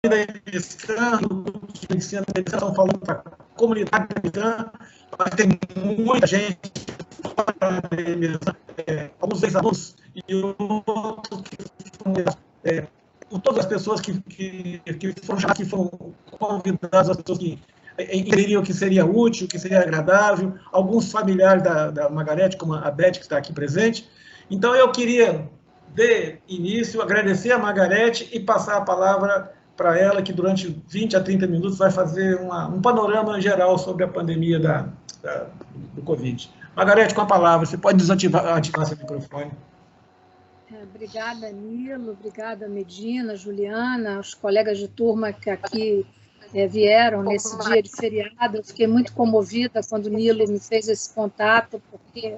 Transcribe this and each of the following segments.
cristã, do ensino cristão, estão falando para a comunidade cristã, mas tem muita gente, alguns ex-alunos e outros que todas as pessoas que foram convidadas, as pessoas que entendiam que seria útil, que seria agradável, alguns familiares da Margarete, como a Beth, que está aqui presente. Então, eu queria, de início, agradecer a Margarete e passar a palavra para ela, que durante 20 a 30 minutos vai fazer um panorama geral sobre a pandemia do Covid. Margarete, com a palavra, você pode ativar seu microfone. Obrigada, Nilo, obrigada, Medina, Juliana, os colegas de turma que aqui vieram nesse dia de feriado. Eu fiquei muito comovida quando o Nilo me fez esse contato, porque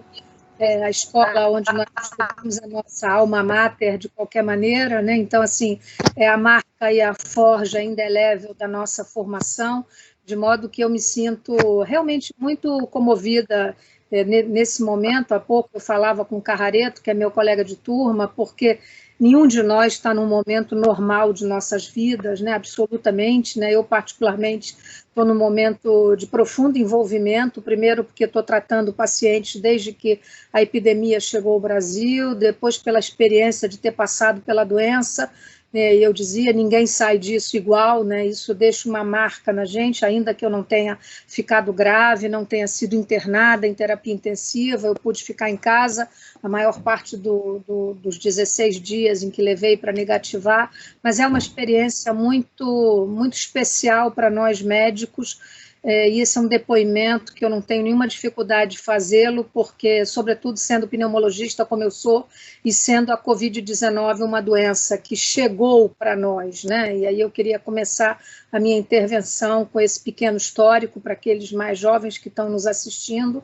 a escola onde nós estudamos a nossa alma mater de qualquer maneira, né? Então, assim, é a marca e a forja indelével da nossa formação, de modo que eu me sinto realmente muito comovida nesse momento. Há pouco eu falava com o Carrareto, que é meu colega de turma, porque nenhum de nós está num momento normal de nossas vidas, né? Absolutamente, né? Eu, particularmente, estou num momento de profundo envolvimento, primeiro porque estou tratando pacientes desde que a epidemia chegou ao Brasil, depois pela experiência de ter passado pela doença, e eu dizia, ninguém sai disso igual, né? Isso deixa uma marca na gente, ainda que eu não tenha ficado grave, não tenha sido internada em terapia intensiva, eu pude ficar em casa a maior parte dos 16 dias em que levei para negativar, mas é uma experiência muito, muito especial para nós médicos, e esse é um depoimento que eu não tenho nenhuma dificuldade de fazê-lo, porque, sobretudo, sendo pneumologista como eu sou, e sendo a Covid-19 uma doença que chegou para nós, né? E aí eu queria começar a minha intervenção com esse pequeno histórico para aqueles mais jovens que estão nos assistindo,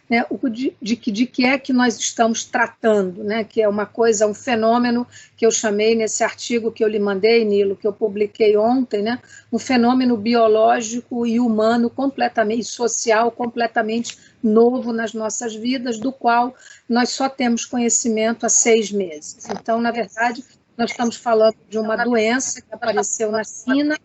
né, de que é que nós estamos tratando, né, que é uma coisa, um fenômeno que eu chamei nesse artigo que eu lhe mandei, Nilo, que eu publiquei ontem, né, um fenômeno biológico e humano completamente, social, completamente novo nas nossas vidas, do qual nós só temos conhecimento há 6 meses. Então, na verdade, nós estamos falando de uma doença que apareceu na China,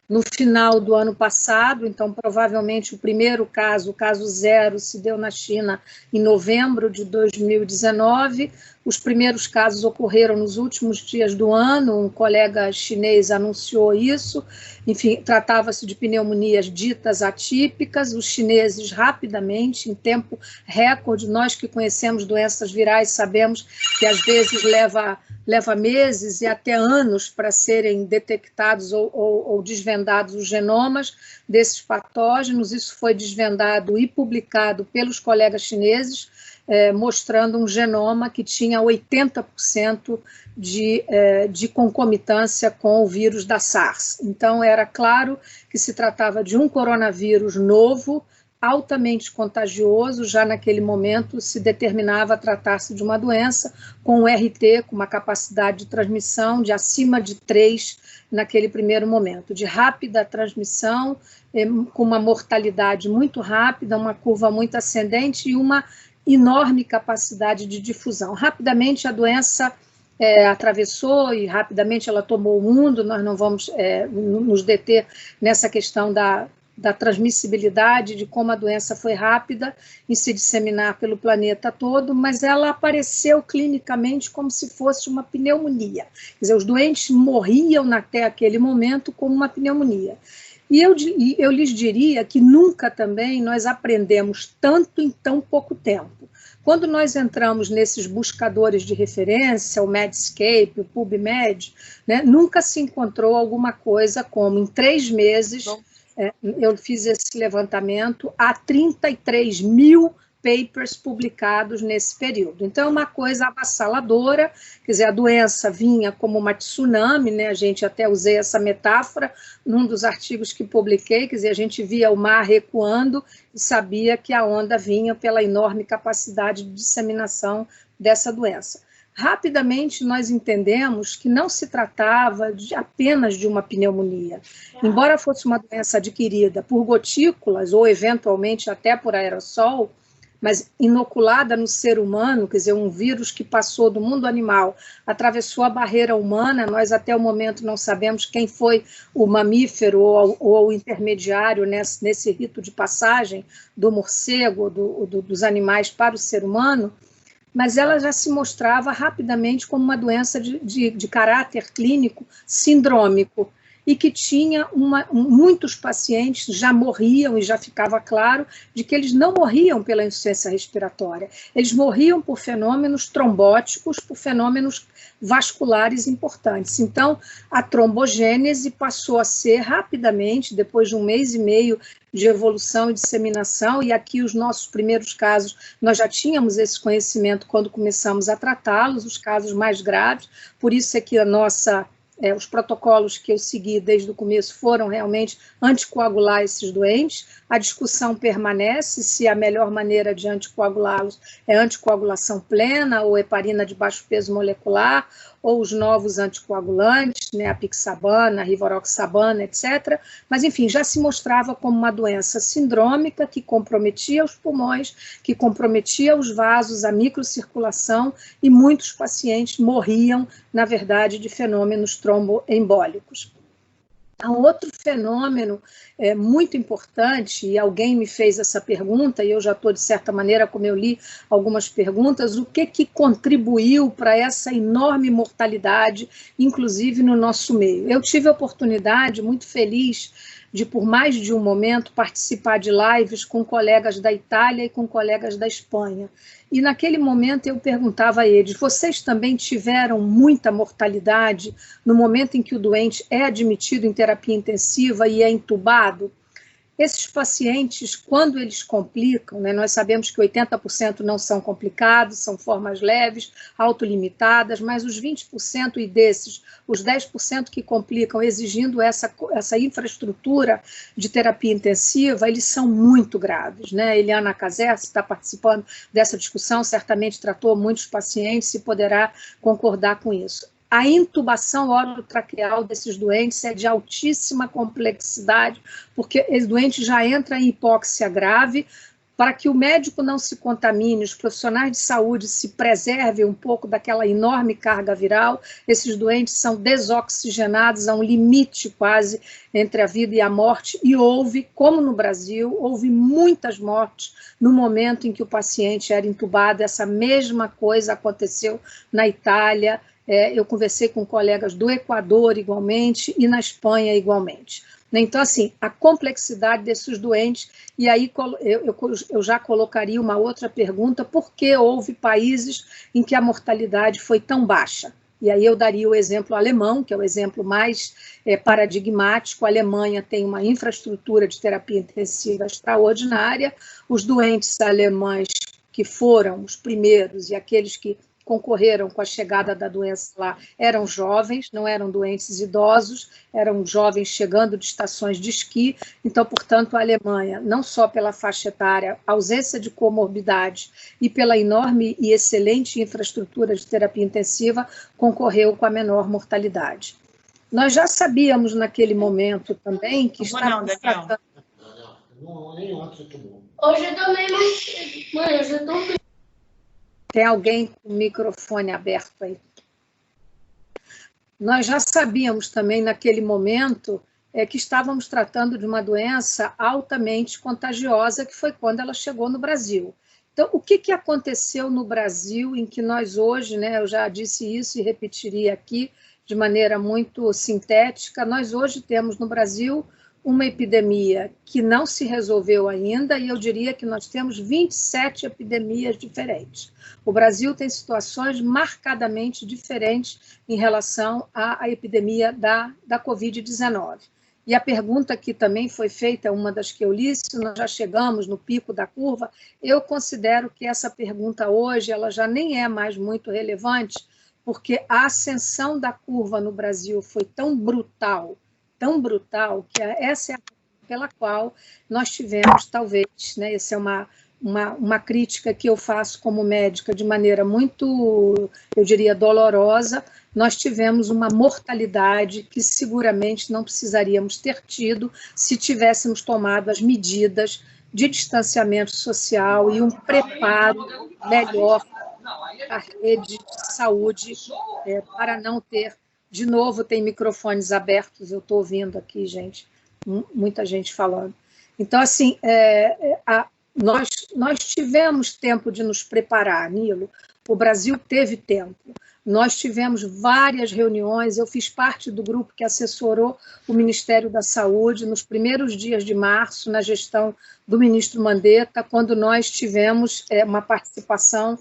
no final do ano passado, então provavelmente o primeiro caso, o caso 0, se deu na China em novembro de 2019, os primeiros casos ocorreram nos últimos dias do ano, um colega chinês anunciou isso, enfim, tratava-se de pneumonias ditas atípicas, os chineses rapidamente, em tempo recorde, nós que conhecemos doenças virais sabemos que às vezes leva meses e até anos para serem detectados ou desvendados os genomas desses patógenos. Isso foi desvendado e publicado pelos colegas chineses, mostrando um genoma que tinha 80% de concomitância com o vírus da SARS. Então, era claro que se tratava de um coronavírus novo, altamente contagioso, já naquele momento se determinava tratar-se de uma doença com um RT, com uma capacidade de transmissão de acima de 3 naquele primeiro momento, de rápida transmissão, com uma mortalidade muito rápida, uma curva muito ascendente e uma enorme capacidade de difusão. Rapidamente a doença atravessou e rapidamente ela tomou o mundo, nós não vamos nos deter nessa questão da transmissibilidade, de como a doença foi rápida em se disseminar pelo planeta todo, mas ela apareceu clinicamente como se fosse uma pneumonia. Quer dizer, os doentes morriam até aquele momento como uma pneumonia. E eu lhes diria que nunca também nós aprendemos tanto em tão pouco tempo. Quando nós entramos nesses buscadores de referência, o Medscape, o PubMed, né, nunca se encontrou alguma coisa como, em 3 meses, eu fiz esse levantamento, há 33 mil papers publicados nesse período. Então, é uma coisa avassaladora, quer dizer, a doença vinha como uma tsunami, né? A gente até usei essa metáfora num dos artigos que publiquei, quer dizer, a gente via o mar recuando e sabia que a onda vinha pela enorme capacidade de disseminação dessa doença. Rapidamente nós entendemos que não se tratava apenas de uma pneumonia. Embora fosse uma doença adquirida por gotículas ou eventualmente até por aerossol, mas inoculada no ser humano, quer dizer, um vírus que passou do mundo animal, atravessou a barreira humana, nós até o momento não sabemos quem foi o mamífero ou o intermediário nesse rito de passagem do morcego, dos animais para o ser humano, mas ela já se mostrava rapidamente como uma doença de caráter clínico sindrômico, e que tinha muitos pacientes já morriam, e já ficava claro de que eles não morriam pela insuficiência respiratória, eles morriam por fenômenos trombóticos, por fenômenos vasculares importantes. Então, a trombogênese passou a ser rapidamente, depois de 1 mês e meio de evolução e disseminação, e aqui os nossos primeiros casos, nós já tínhamos esse conhecimento quando começamos a tratá-los, os casos mais graves, por isso é que os protocolos que eu segui desde o começo foram realmente anticoagular esses doentes. A discussão permanece se a melhor maneira de anticoagulá-los é anticoagulação plena, ou heparina de baixo peso molecular, ou os novos anticoagulantes, né, a pixabana, a rivaroxabana, etc. Mas, enfim, já se mostrava como uma doença sindrômica que comprometia os pulmões, que comprometia os vasos, a microcirculação, e muitos pacientes morriam, na verdade, de fenômenos tromboembólicos. Há um outro fenômeno muito importante, e alguém me fez essa pergunta, e eu já estou, de certa maneira, como eu li algumas perguntas, o que contribuiu para essa enorme mortalidade, inclusive no nosso meio? Eu tive a oportunidade, muito feliz, de, por mais de um momento, participar de lives com colegas da Itália e com colegas da Espanha. E naquele momento eu perguntava a eles, vocês também tiveram muita mortalidade no momento em que o doente é admitido em terapia intensiva e é entubado? Esses pacientes, quando eles complicam, né, nós sabemos que 80% não são complicados, são formas leves, autolimitadas, mas os 20% e desses, os 10% que complicam, exigindo essa infraestrutura de terapia intensiva, eles são muito graves, né? Eliana Caserta está participando dessa discussão, certamente tratou muitos pacientes e poderá concordar com isso. A intubação orotraqueal desses doentes é de altíssima complexidade, porque esse doente já entra em hipóxia grave. Para que o médico não se contamine, os profissionais de saúde se preservem um pouco daquela enorme carga viral, esses doentes são desoxigenados a um limite quase entre a vida e a morte, e houve, como no Brasil, houve muitas mortes no momento em que o paciente era intubado. Essa mesma coisa aconteceu na Itália, eu conversei com colegas do Equador igualmente e na Espanha igualmente. Então, assim, a complexidade desses doentes, e aí eu já colocaria uma outra pergunta, por que houve países em que a mortalidade foi tão baixa? E aí eu daria o exemplo alemão, que é o exemplo mais paradigmático. A Alemanha tem uma infraestrutura de terapia intensiva extraordinária, os doentes alemães que foram os primeiros e aqueles que concorreram com a chegada da doença lá eram jovens, não eram doentes idosos, eram jovens chegando de estações de esqui. Então, portanto, a Alemanha, não só pela faixa etária, ausência de comorbidade e pela enorme e excelente infraestrutura de terapia intensiva, concorreu com a menor mortalidade. Nós já sabíamos naquele momento também que estávamos tratando... Hoje eu tomei mais... Mãe, hoje eu tomei... Tem alguém com o microfone aberto aí. Nós já sabíamos também naquele momento que estávamos tratando de uma doença altamente contagiosa, que foi quando ela chegou no Brasil. Então, o que aconteceu no Brasil em que nós hoje, né, eu já disse isso e repetiria aqui de maneira muito sintética, nós hoje temos no Brasil uma epidemia que não se resolveu ainda, e eu diria que nós temos 27 epidemias diferentes. O Brasil tem situações marcadamente diferentes em relação à epidemia da Covid-19. E a pergunta que também foi feita, uma das que eu li, se nós já chegamos no pico da curva, eu considero que essa pergunta hoje ela já nem é mais muito relevante, porque a ascensão da curva no Brasil foi tão brutal, que essa é a pela qual nós tivemos, talvez, né, essa é uma crítica que eu faço como médica de maneira muito, eu diria, dolorosa, nós tivemos uma mortalidade que seguramente não precisaríamos ter tido se tivéssemos tomado as medidas de distanciamento social e um preparo melhor à rede de saúde para não ter... De novo, tem microfones abertos, eu estou ouvindo aqui, gente, muita gente falando. Então, assim, nós tivemos tempo de nos preparar, Nilo, o Brasil teve tempo. Nós tivemos várias reuniões, eu fiz parte do grupo que assessorou o Ministério da Saúde nos primeiros dias de março, na gestão do ministro Mandetta, quando nós tivemos uma participação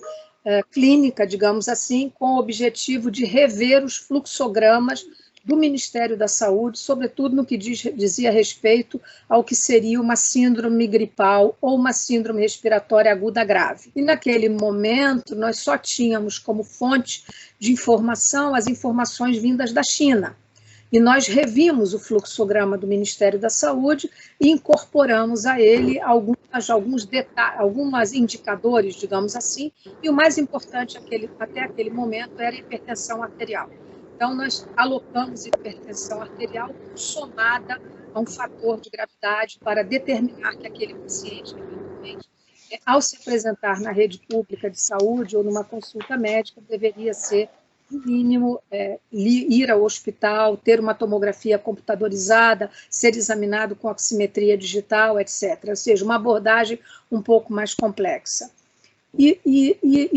clínica, digamos assim, com o objetivo de rever os fluxogramas do Ministério da Saúde, sobretudo no que dizia respeito ao que seria uma síndrome gripal ou uma síndrome respiratória aguda grave. E naquele momento nós só tínhamos como fonte de informação as informações vindas da China. E nós revimos o fluxograma do Ministério da Saúde e incorporamos a ele alguns indicadores, digamos assim, e o mais importante até aquele momento era a hipertensão arterial. Então, nós alocamos hipertensão arterial somada a um fator de gravidade para determinar que aquele paciente, eventualmente, ao se apresentar na rede pública de saúde ou numa consulta médica, deveria ser, no mínimo, ir ao hospital, ter uma tomografia computadorizada, ser examinado com oximetria digital, etc. Ou seja, uma abordagem um pouco mais complexa. E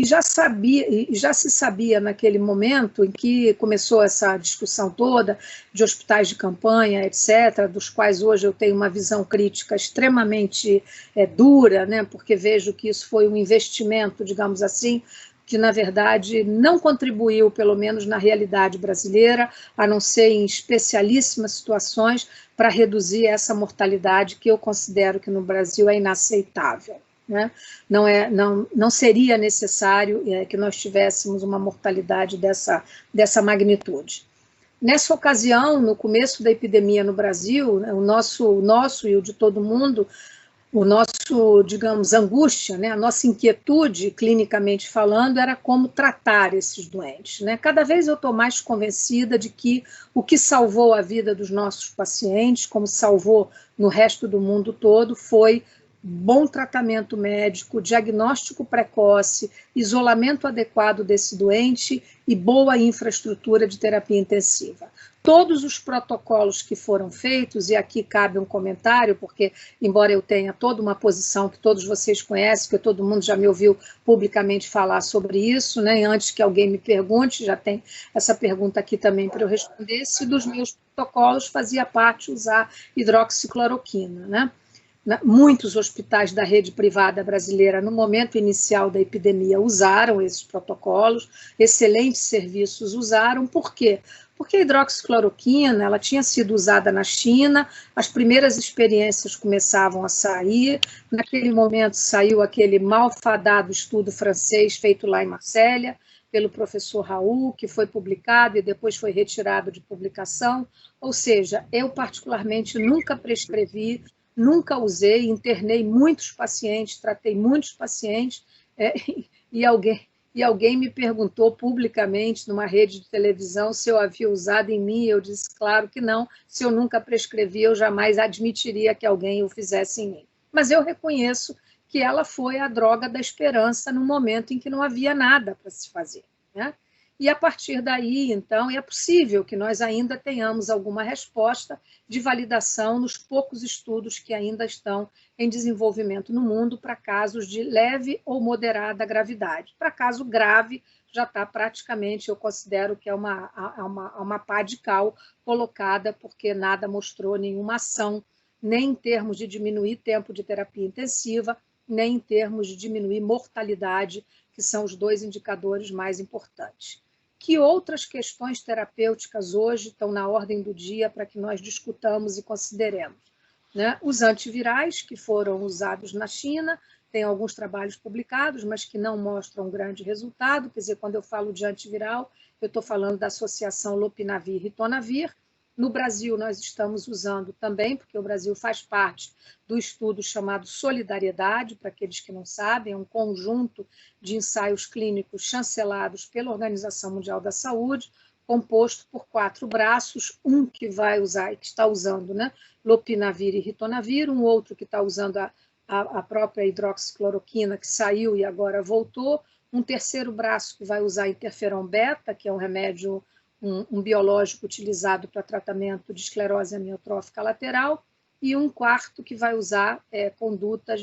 já se sabia naquele momento em que começou essa discussão toda de hospitais de campanha, etc., dos quais hoje eu tenho uma visão crítica extremamente dura, né, porque vejo que isso foi um investimento, digamos assim, que, na verdade, não contribuiu, pelo menos na realidade brasileira, a não ser em especialíssimas situações, para reduzir essa mortalidade que eu considero que no Brasil é inaceitável. Né? Não seria necessário que nós tivéssemos uma mortalidade dessa magnitude. Nessa ocasião, no começo da epidemia no Brasil, o nosso e o de todo mundo, o nosso, digamos, angústia, né, a nossa inquietude, clinicamente falando, era como tratar esses doentes. Né? Cada vez eu estou mais convencida de que o que salvou a vida dos nossos pacientes, como salvou no resto do mundo todo, foi bom tratamento médico, diagnóstico precoce, isolamento adequado desse doente e boa infraestrutura de terapia intensiva. Todos os protocolos que foram feitos, e aqui cabe um comentário, porque, embora eu tenha toda uma posição que todos vocês conhecem, que todo mundo já me ouviu publicamente falar sobre isso, né? E antes que alguém me pergunte, já tem essa pergunta aqui também para eu responder, se dos meus protocolos fazia parte usar hidroxicloroquina, né? Muitos hospitais da rede privada brasileira, no momento inicial da epidemia, usaram esses protocolos, excelentes serviços usaram. Por quê? Porque a hidroxicloroquina ela tinha sido usada na China, as primeiras experiências começavam a sair, naquele momento saiu aquele malfadado estudo francês feito lá em Marsella, pelo professor Raul, que foi publicado e depois foi retirado de publicação. Ou seja, eu particularmente nunca prescrevi, nunca usei, internei muitos pacientes, tratei muitos pacientes, e alguém me perguntou publicamente numa rede de televisão se eu havia usado em mim, eu disse, claro que não, se eu nunca prescrevi, eu jamais admitiria que alguém o fizesse em mim. Mas eu reconheço que ela foi a droga da esperança no momento em que não havia nada para se fazer, né? E a partir daí, então, é possível que nós ainda tenhamos alguma resposta de validação nos poucos estudos que ainda estão em desenvolvimento no mundo para casos de leve ou moderada gravidade. Para caso grave, já está praticamente, eu considero que é uma pá de cal colocada, porque nada mostrou nenhuma ação, nem em termos de diminuir tempo de terapia intensiva, nem em termos de diminuir mortalidade, que são os dois indicadores mais importantes. Que outras questões terapêuticas hoje estão na ordem do dia para que nós discutamos e consideremos? Né? Os antivirais que foram usados na China, tem alguns trabalhos publicados, mas que não mostram grande resultado. Quer dizer, quando eu falo de antiviral, eu estou falando da associação lopinavir-ritonavir. No Brasil, nós estamos usando também, porque o Brasil faz parte do estudo chamado Solidariedade, para aqueles que não sabem, é um conjunto de ensaios clínicos chancelados pela Organização Mundial da Saúde, composto por 4 braços, um que vai usar, que está usando, né, lopinavir e ritonavir, um outro que está usando a a própria hidroxicloroquina, que saiu e agora voltou, um terceiro braço que vai usar interferon beta, que é um remédio, um biológico utilizado para tratamento de esclerose amiotrófica lateral, e um quarto que vai usar condutas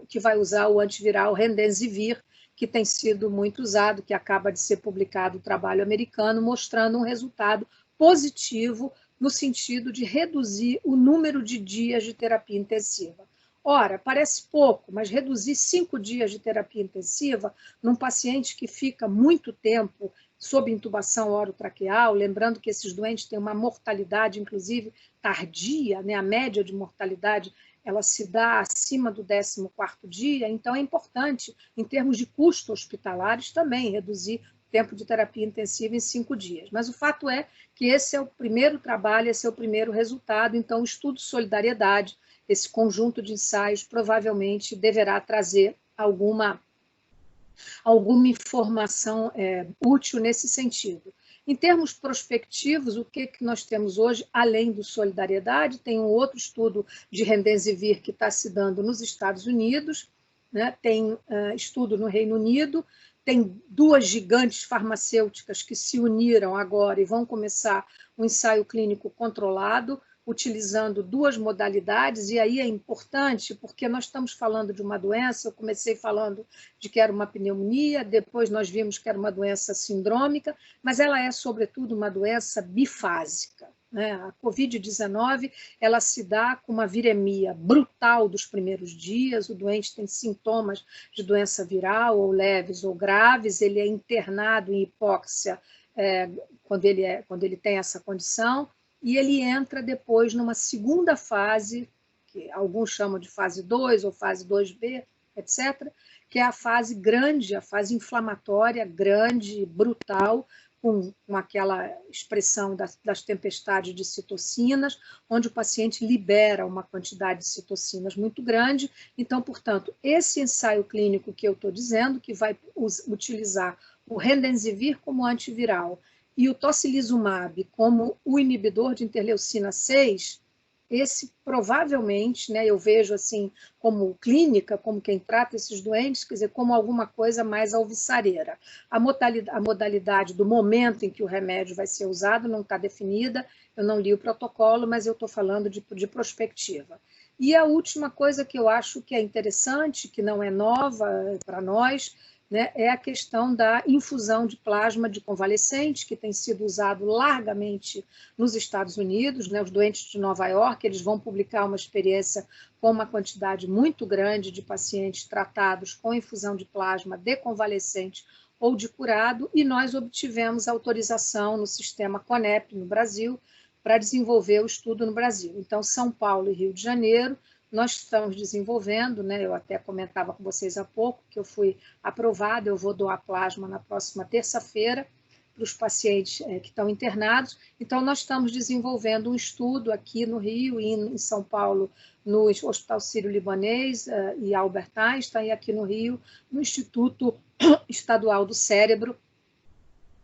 que vai usar o antiviral Remdesivir, que tem sido muito usado, que acaba de ser publicado o trabalho americano, mostrando um resultado positivo no sentido de reduzir o número de dias de terapia intensiva. Ora, parece pouco, mas reduzir 5 dias de terapia intensiva num paciente que fica muito tempo sob intubação orotraqueal, lembrando que esses doentes têm uma mortalidade, inclusive, tardia, né? A média de mortalidade ela se dá acima do 14º dia, então é importante, em termos de custos hospitalares, também reduzir o tempo de terapia intensiva em 5 dias. Mas o fato é que esse é o primeiro trabalho, esse é o primeiro resultado, então o estudo Solidariedade, esse conjunto de ensaios, provavelmente deverá trazer alguma informação útil nesse sentido. Em termos prospectivos, o que nós temos hoje, além do Solidariedade, tem um outro estudo de Remdesivir que está se dando nos Estados Unidos, né? Tem estudo no Reino Unido, tem 2 gigantes farmacêuticas que se uniram agora e vão começar um ensaio clínico controlado, utilizando 2 modalidades, e aí é importante, porque nós estamos falando de uma doença, eu comecei falando de que era uma pneumonia, depois nós vimos que era uma doença sindrômica, mas ela é, sobretudo, uma doença bifásica, né? A Covid-19, ela se dá com uma viremia brutal dos primeiros dias, o doente tem sintomas de doença viral, ou leves ou graves, ele é internado em hipóxia quando ele tem essa condição, e ele entra depois numa segunda fase, que alguns chamam de fase 2 ou fase 2B, etc., que é a fase grande, a fase inflamatória, grande, brutal, com aquela expressão das tempestades de citocinas, onde o paciente libera uma quantidade de citocinas muito grande. Então, portanto, esse ensaio clínico que eu estou dizendo, que vai utilizar o Remdesivir como antiviral, e o tocilizumab como o inibidor de interleucina 6, esse provavelmente, né, eu vejo assim como clínica, como quem trata esses doentes, quer dizer, como alguma coisa mais alvissareira. A modalidade do momento em que o remédio vai ser usado não está definida, eu não li o protocolo, mas eu estou falando de prospectiva. E a última coisa que eu acho que é interessante, que não é nova para nós, né, é a questão da infusão de plasma de convalescente, que tem sido usado largamente nos Estados Unidos, né, os doentes de Nova York, eles vão publicar uma experiência com uma quantidade muito grande de pacientes tratados com infusão de plasma de convalescente ou de curado, e nós obtivemos autorização no sistema CONEP no Brasil para desenvolver o estudo no Brasil. Então, São Paulo e Rio de Janeiro, nós estamos desenvolvendo, né, eu até comentava com vocês há pouco, que eu fui aprovada, eu vou doar plasma na próxima terça-feira para os pacientes que estão internados. Então, nós estamos desenvolvendo um estudo aqui no Rio e em São Paulo, no Hospital Sírio-Libanês e Albert Einstein, e aqui no Rio, no Instituto Estadual do Cérebro,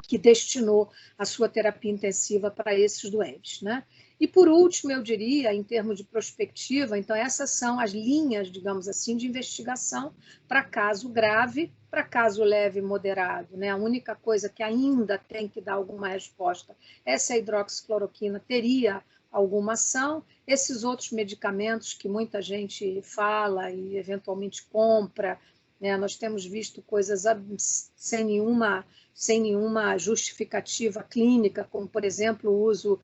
que destinou a sua terapia intensiva para esses doentes, né? E, por último, eu diria, em termos de prospectiva, então essas são as linhas, digamos assim, de investigação para caso grave, para caso leve e moderado, né? A única coisa que ainda tem que dar alguma resposta é se a hidroxicloroquina teria alguma ação. Esses outros medicamentos que muita gente fala e eventualmente compra, né? Nós temos visto coisas sem nenhuma justificativa clínica, como, por exemplo, o uso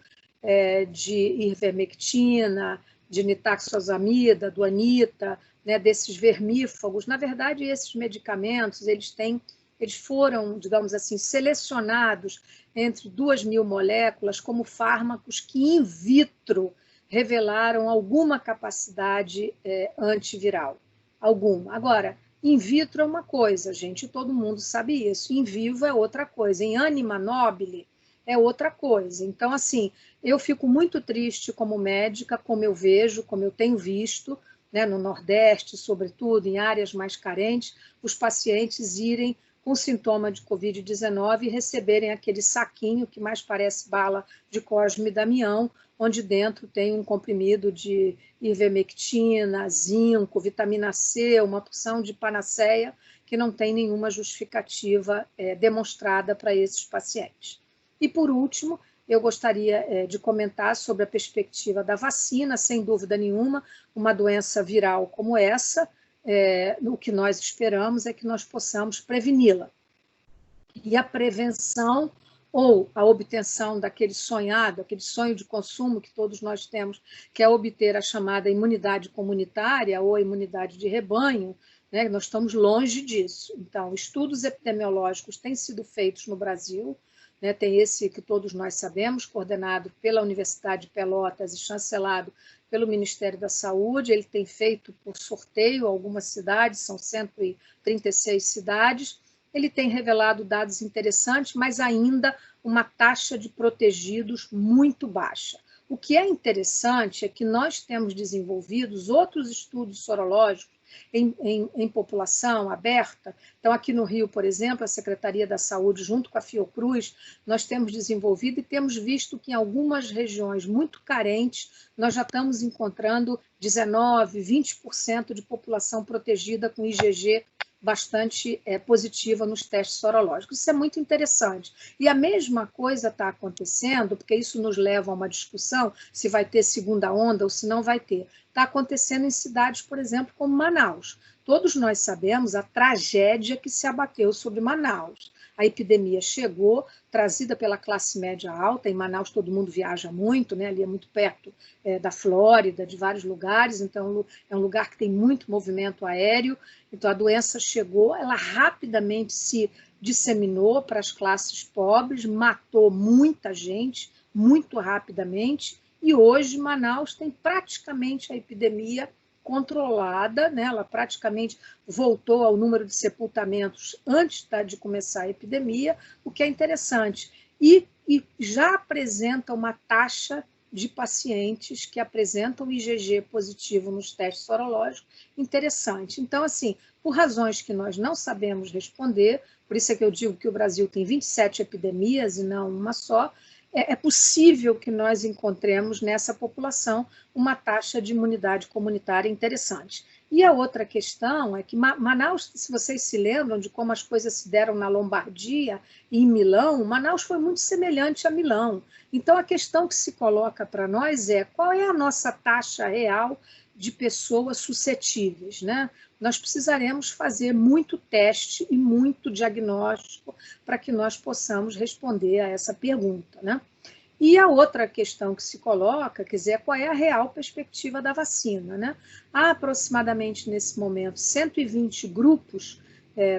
de ivermectina, de nitaxosamida, do anita, né, desses vermífagos. Na verdade, esses medicamentos, eles foram, digamos assim, selecionados entre 2.000 moléculas como fármacos que, in vitro, revelaram alguma capacidade antiviral. Alguma. Agora, in vitro é uma coisa, gente, todo mundo sabe isso. In vivo é outra coisa. Em anima nobile é outra coisa. Então, assim, eu fico muito triste como médica, como eu vejo, como eu tenho visto, né, no Nordeste, sobretudo, em áreas mais carentes, os pacientes irem com sintoma de Covid-19 e receberem aquele saquinho que mais parece bala de Cosme e Damião, onde dentro tem um comprimido de ivermectina, zinco, vitamina C, uma porção de panaceia, que não tem nenhuma justificativa demonstrada para esses pacientes. E, por último, eu gostaria de comentar sobre a perspectiva da vacina, sem dúvida nenhuma, uma doença viral como essa, o que nós esperamos é que nós possamos preveni-la. E a prevenção ou a obtenção daquele sonhado, aquele sonho de consumo que todos nós temos, que é obter a chamada imunidade comunitária ou a imunidade de rebanho, né? Nós estamos longe disso. Então, estudos epidemiológicos têm sido feitos no Brasil, né? Tem esse que todos nós sabemos, coordenado pela Universidade de Pelotas e chancelado pelo Ministério da Saúde. Ele tem feito por sorteio algumas cidades, são 136 cidades. Ele tem revelado dados interessantes, mas ainda uma taxa de protegidos muito baixa. O que é interessante é que nós temos desenvolvidos outros estudos sorológicos em população aberta. Então, aqui no Rio, por exemplo, a Secretaria da Saúde, junto com a Fiocruz, nós temos desenvolvido e temos visto que em algumas regiões muito carentes, nós já estamos encontrando 19%, 20% de população protegida com IgG bastante positiva nos testes sorológicos. Isso é muito interessante. E a mesma coisa está acontecendo, porque isso nos leva a uma discussão se vai ter segunda onda ou se não vai ter. Está acontecendo em cidades, por exemplo, como Manaus. Todos nós sabemos a tragédia que se abateu sobre Manaus. A epidemia chegou, trazida pela classe média alta. Em Manaus todo mundo viaja muito, né? Ali é muito perto da Flórida, de vários lugares, então é um lugar que tem muito movimento aéreo. Então a doença chegou, ela rapidamente se disseminou para as classes pobres, matou muita gente, muito rapidamente, e hoje Manaus tem praticamente a epidemia controlada, né? Ela praticamente voltou ao número de sepultamentos antes de começar a epidemia, o que é interessante. E já apresenta uma taxa de pacientes que apresentam IgG positivo nos testes sorológicos interessante. Então, assim, por razões que nós não sabemos responder, por isso é que eu digo que o Brasil tem 27 epidemias e não uma só, é possível que nós encontremos nessa população uma taxa de imunidade comunitária interessante. E a outra questão é que Manaus, se vocês se lembram de como as coisas se deram na Lombardia e em Milão, Manaus foi muito semelhante a Milão. Então, a questão que se coloca para nós é qual é a nossa taxa real de pessoas suscetíveis, né? Nós precisaremos fazer muito teste e muito diagnóstico para que nós possamos responder a essa pergunta, né? E a outra questão que se coloca, quer dizer, qual é a real perspectiva da vacina, né? Há aproximadamente, nesse momento, 120 grupos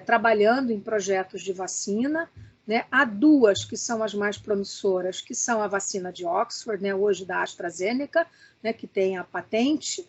trabalhando em projetos de vacina, né? Há duas que são as mais promissoras, que são a vacina de Oxford, né? Hoje da AstraZeneca, né? Que tem a patente,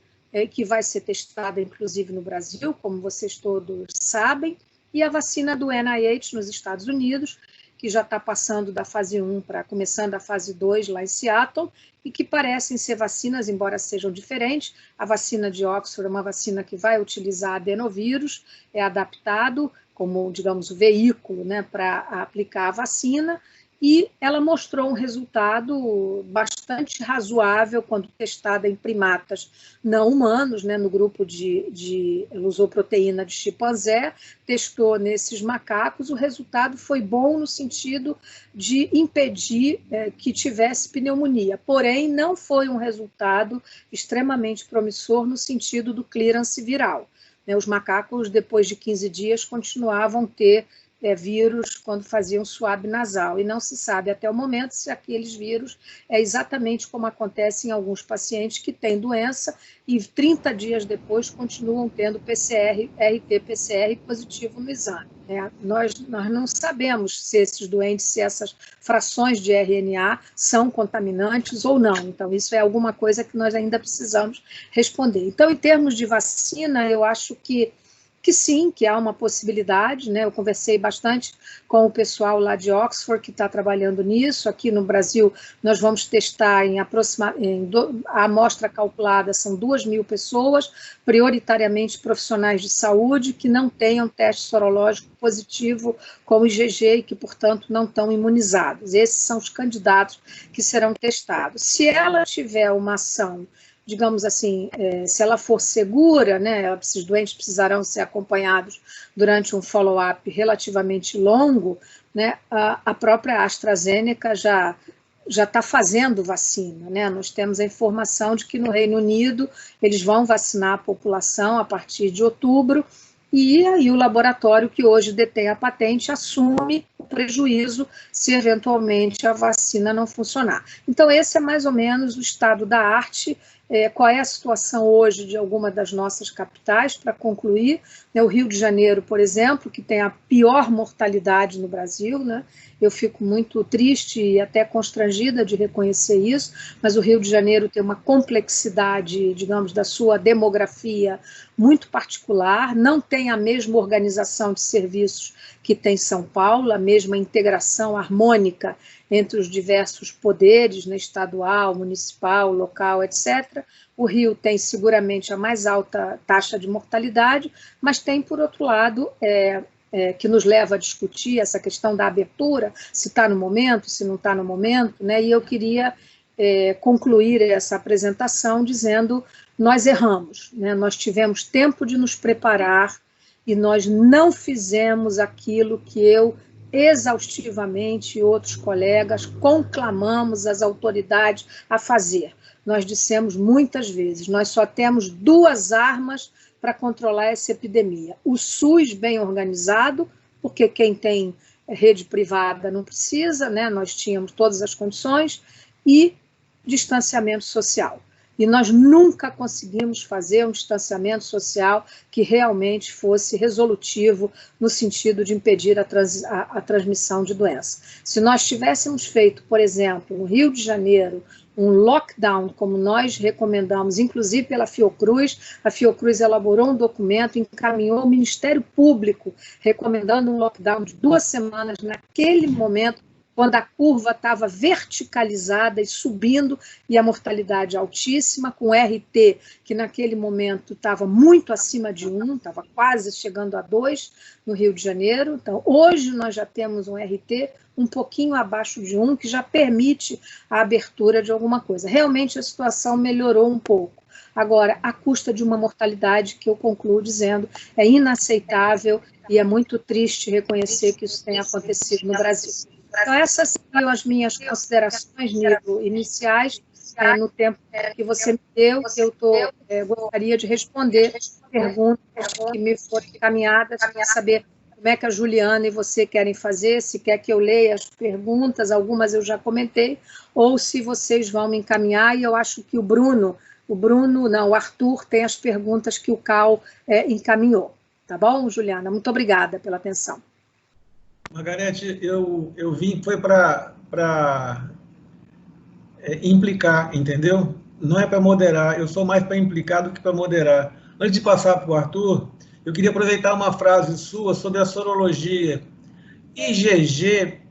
que vai ser testada, inclusive, no Brasil, como vocês todos sabem, e a vacina do NIH nos Estados Unidos, que já está passando da fase 1 para começando a fase 2 lá em Seattle, e que parecem ser vacinas, embora sejam diferentes. A vacina de Oxford é uma vacina que vai utilizar adenovírus, é adaptado como, digamos, o veículo, né, para aplicar a vacina, e ela mostrou um resultado bastante razoável quando testada em primatas não humanos, né, no grupo usou proteína de chimpanzé, testou nesses macacos, o resultado foi bom no sentido de impedir que tivesse pneumonia, porém não foi um resultado extremamente promissor no sentido do clearance viral. Os macacos, depois de 15 dias, continuavam a ter vírus quando faziam suave nasal, e não se sabe até o momento se aqueles vírus é exatamente como acontece em alguns pacientes que têm doença e 30 dias depois continuam tendo RT-PCR positivo no exame. Nós não sabemos se esses doentes, se essas frações de RNA são contaminantes ou não, então isso é alguma coisa que nós ainda precisamos responder. Então, em termos de vacina, eu acho que que sim, que há uma possibilidade, né? Eu conversei bastante com o pessoal lá de Oxford que está trabalhando nisso. Aqui no Brasil nós vamos testar a amostra calculada são 2.000 pessoas, prioritariamente profissionais de saúde que não tenham teste sorológico positivo com o IgG e que, portanto, não estão imunizados. Esses são os candidatos que serão testados. Se ela tiver uma ação, digamos assim, se ela for segura, né, esses doentes precisarão ser acompanhados durante um follow-up relativamente longo, né, a própria AstraZeneca já está fazendo vacina, né? Nós temos a informação de que no Reino Unido eles vão vacinar a população a partir de outubro, e aí o laboratório que hoje detém a patente assume o prejuízo se eventualmente a vacina não funcionar. Então esse é mais ou menos o estado da arte. Qual é a situação hoje de alguma das nossas capitais, para concluir, né, o Rio de Janeiro, por exemplo, que tem a pior mortalidade no Brasil, né? Eu fico muito triste e até constrangida de reconhecer isso, mas o Rio de Janeiro tem uma complexidade, digamos, da sua demografia muito particular, não tem a mesma organização de serviços que tem São Paulo, a mesma integração harmônica entre os diversos poderes, né, estadual, municipal, local, etc. O Rio tem seguramente a mais alta taxa de mortalidade, mas tem, por outro lado, que nos leva a discutir essa questão da abertura, se está no momento, se não está no momento, né? E eu queria concluir essa apresentação dizendo: nós erramos, né? Nós tivemos tempo de nos preparar e nós não fizemos aquilo que eu exaustivamente e outros colegas conclamamos as autoridades a fazer. Nós dissemos muitas vezes: nós só temos 2 armas para controlar essa epidemia. O SUS bem organizado, porque quem tem rede privada não precisa, né? Nós tínhamos todas as condições, e distanciamento social. E nós nunca conseguimos fazer um distanciamento social que realmente fosse resolutivo no sentido de impedir a transmissão de doença. Se nós tivéssemos feito, por exemplo, no Rio de Janeiro, um lockdown, como nós recomendamos, inclusive pela Fiocruz, a Fiocruz elaborou um documento, encaminhou ao Ministério Público, recomendando um lockdown de 2 semanas, naquele momento, quando a curva estava verticalizada e subindo, e a mortalidade altíssima, com RT, que naquele momento estava muito acima de 1, estava quase chegando a 2 no Rio de Janeiro. Então, hoje nós já temos um RT um pouquinho abaixo de 1, que já permite a abertura de alguma coisa. Realmente a situação melhorou um pouco. Agora, à custa de uma mortalidade que eu concluo dizendo é inaceitável, e é muito triste reconhecer que isso tenha acontecido no Brasil. Então, essas seriam as minhas considerações, Nilo, iniciais, no tempo que você me deu. Eu gostaria de responder perguntas que me foram encaminhadas, para saber como é que a Juliana e você querem fazer, se quer que eu leia as perguntas, algumas eu já comentei, ou se vocês vão me encaminhar. E eu acho que o Arthur tem as perguntas que o Cal encaminhou. Tá bom, Juliana? Muito obrigada pela atenção. Margarete, eu vim, foi para implicar, entendeu? Não é para moderar, eu sou mais para implicar do que para moderar. Antes de passar para o Arthur, eu queria aproveitar uma frase sua sobre a sorologia. IgG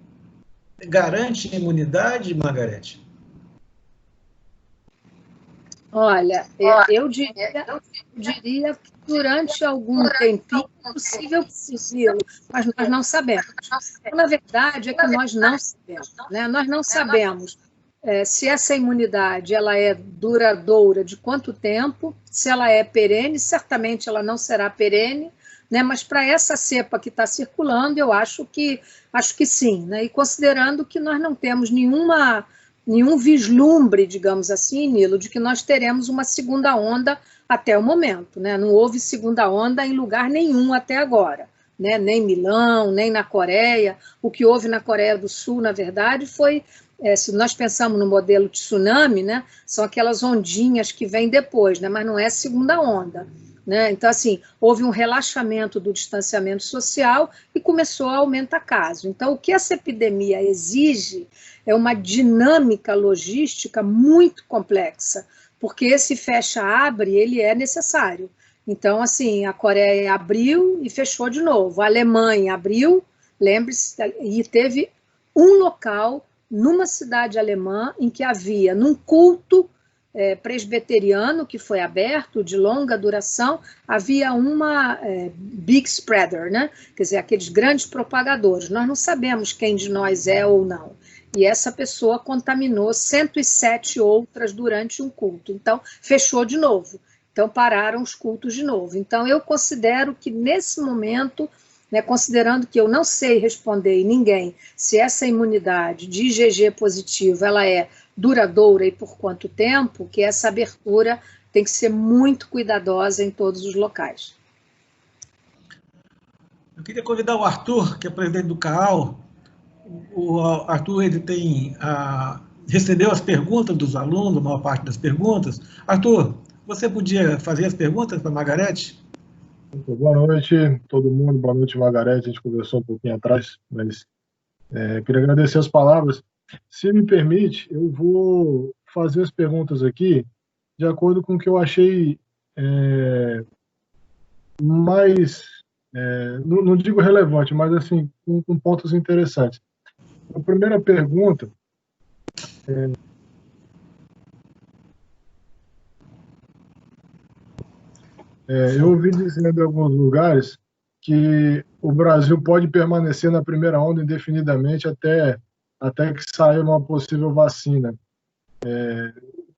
garante imunidade, Margarete? Olha, eu diria que durante algum tempinho é possível consegui-lo, mas nós não sabemos. Na verdade, é que nós não sabemos, né? Nós não sabemos se essa imunidade ela é duradoura, de quanto tempo, se ela é perene. Certamente ela não será perene, né? Mas para essa cepa que está circulando, eu acho que sim, né? E considerando que nós não temos nenhum vislumbre, digamos assim, Nilo, de que nós teremos uma segunda onda até o momento, né? Não houve segunda onda em lugar nenhum até agora, né? Nem em Milão, nem na Coreia. O que houve na Coreia do Sul, na verdade, foi, se nós pensamos no modelo de tsunami, né? São aquelas ondinhas que vêm depois, né? Mas não é segunda onda, né? Então, assim, houve um relaxamento do distanciamento social e começou a aumentar caso. Então, o que essa epidemia exige é uma dinâmica logística muito complexa, porque esse fecha-abre, ele é necessário. Então, assim, a Coreia abriu e fechou de novo. A Alemanha abriu, lembre-se, e teve um local numa cidade alemã em que havia, num culto presbiteriano que foi aberto, de longa duração, havia uma big spreader, né? Quer dizer, aqueles grandes propagadores. Nós não sabemos quem de nós é ou não. E essa pessoa contaminou 107 outras durante um culto. Então, fechou de novo. Então, pararam os cultos de novo. Então, eu considero que, nesse momento, né, considerando que eu não sei responder em ninguém se essa imunidade de IgG positivo ela é duradoura e por quanto tempo, que essa abertura tem que ser muito cuidadosa em todos os locais. Eu queria convidar o Arthur, que é presidente do CAAL. O Arthur ele recebeu as perguntas dos alunos, a maior parte das perguntas. Arthur, você podia fazer as perguntas para a Margarete? Boa noite, todo mundo. Boa noite, Margarete. A gente conversou um pouquinho atrás, mas queria agradecer as palavras. Se me permite, eu vou fazer as perguntas aqui de acordo com o que eu achei mais, não digo relevante, mas assim, com pontos interessantes. A primeira pergunta eu ouvi dizendo em alguns lugares que o Brasil pode permanecer na primeira onda indefinidamente até que saia uma possível vacina.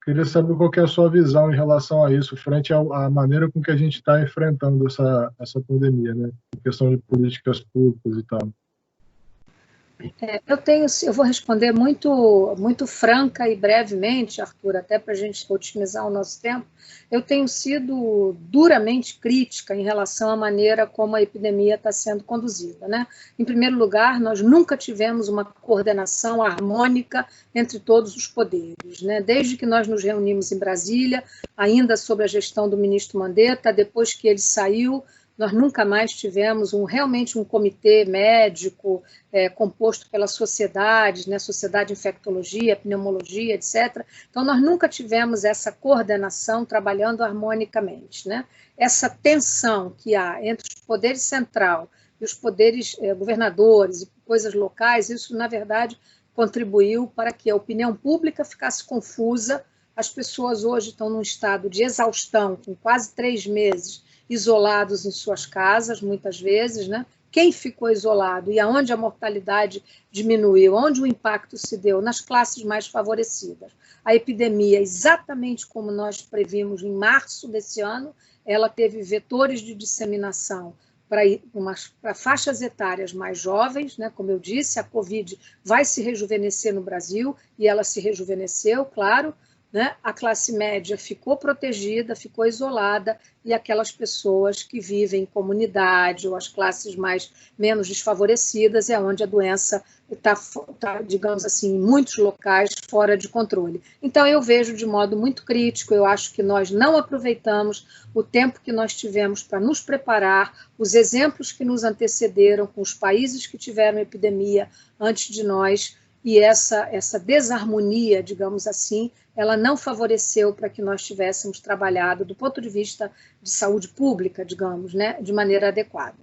Queria saber qual que é a sua visão em relação a isso, frente à maneira com que a gente está enfrentando essa pandemia, né? Em questão de políticas públicas e tal. Eu vou responder muito franca e brevemente, Arthur, até para a gente otimizar o nosso tempo. Eu tenho sido duramente crítica em relação à maneira como a epidemia está sendo conduzida, né? Em primeiro lugar, nós nunca tivemos uma coordenação harmônica entre todos os poderes, né? Desde que nós nos reunimos em Brasília, ainda sob a gestão do ministro Mandetta, depois que ele saiu, nós nunca mais tivemos realmente um comitê médico composto pelas sociedades, né, sociedade de infectologia, pneumologia, etc. Então, nós nunca tivemos essa coordenação trabalhando harmonicamente, né? Essa tensão que há entre os poderes central e os poderes governadores e coisas locais, isso, na verdade, contribuiu para que a opinião pública ficasse confusa. As pessoas hoje estão num estado de exaustão, com quase 3 meses, isolados em suas casas, muitas vezes, né? Quem ficou isolado e aonde a mortalidade diminuiu, onde o impacto se deu? Nas classes mais favorecidas. A epidemia, exatamente como nós previmos em março desse ano, ela teve vetores de disseminação para faixas etárias mais jovens, né? Como eu disse, a Covid vai se rejuvenescer no Brasil, e ela se rejuvenesceu, claro, né? A classe média ficou protegida, ficou isolada, e aquelas pessoas que vivem em comunidade ou as classes menos desfavorecidas é onde a doença está, digamos assim, em muitos locais fora de controle. Então, eu vejo de modo muito crítico, eu acho que nós não aproveitamos o tempo que nós tivemos para nos preparar, os exemplos que nos antecederam com os países que tiveram epidemia antes de nós, e essa desarmonia, digamos assim, ela não favoreceu para que nós tivéssemos trabalhado do ponto de vista de saúde pública, digamos, né, de maneira adequada.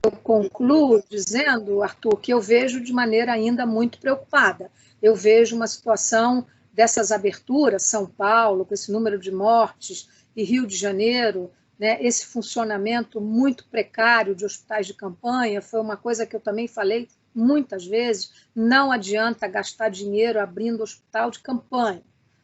Eu concluo dizendo, Arthur, que eu vejo de maneira ainda muito preocupada. Eu vejo uma situação dessas aberturas, São Paulo, com esse número de mortes, e Rio de Janeiro, né, esse funcionamento muito precário de hospitais de campanha, foi uma coisa que eu também falei muitas vezes. Não adianta gastar dinheiro abrindo hospital de campanha.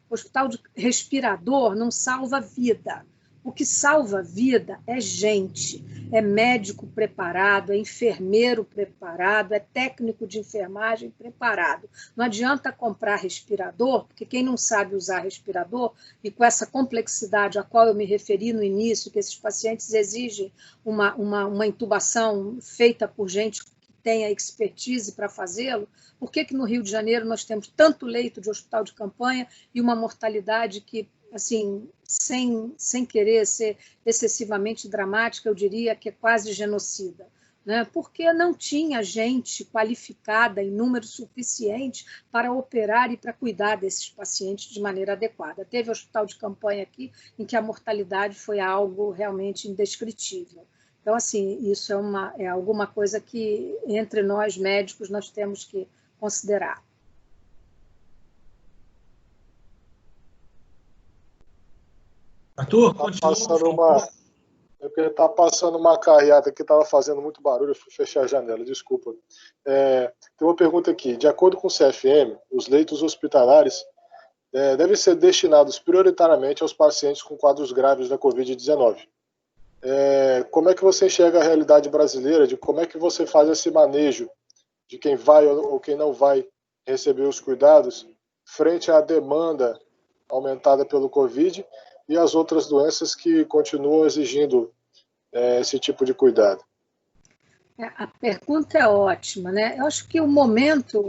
Hospital de respirador não salva vida. O que salva vida é gente, é médico preparado, é enfermeiro preparado, é técnico de enfermagem preparado. Não adianta comprar respirador, porque quem não sabe usar respirador, e com essa complexidade a qual eu me referi no início, que esses pacientes exigem uma intubação feita por gente que tenha expertise para fazê-lo, por que no Rio de Janeiro nós temos tanto leito de hospital de campanha e uma mortalidade que, assim, sem querer ser excessivamente dramática, eu diria que é quase genocida? né, porque não tinha gente qualificada em número suficiente para operar e para cuidar desses pacientes de maneira adequada. Teve hospital de campanha aqui em que a mortalidade foi algo realmente indescritível. Então, assim, isso é alguma coisa que, entre nós médicos, nós temos que considerar. Arthur, continua. Está passando uma carreata que estava fazendo muito barulho, eu fui fechar a janela, desculpa. Tem uma pergunta aqui. De acordo com o CFM, os leitos hospitalares devem ser destinados prioritariamente aos pacientes com quadros graves da Covid-19. Como é que você enxerga a realidade brasileira, de como é que você faz esse manejo de quem vai ou quem não vai receber os cuidados frente à demanda aumentada pelo Covid e as outras doenças que continuam exigindo esse tipo de cuidado? A pergunta é ótima, né? Eu acho que o momento,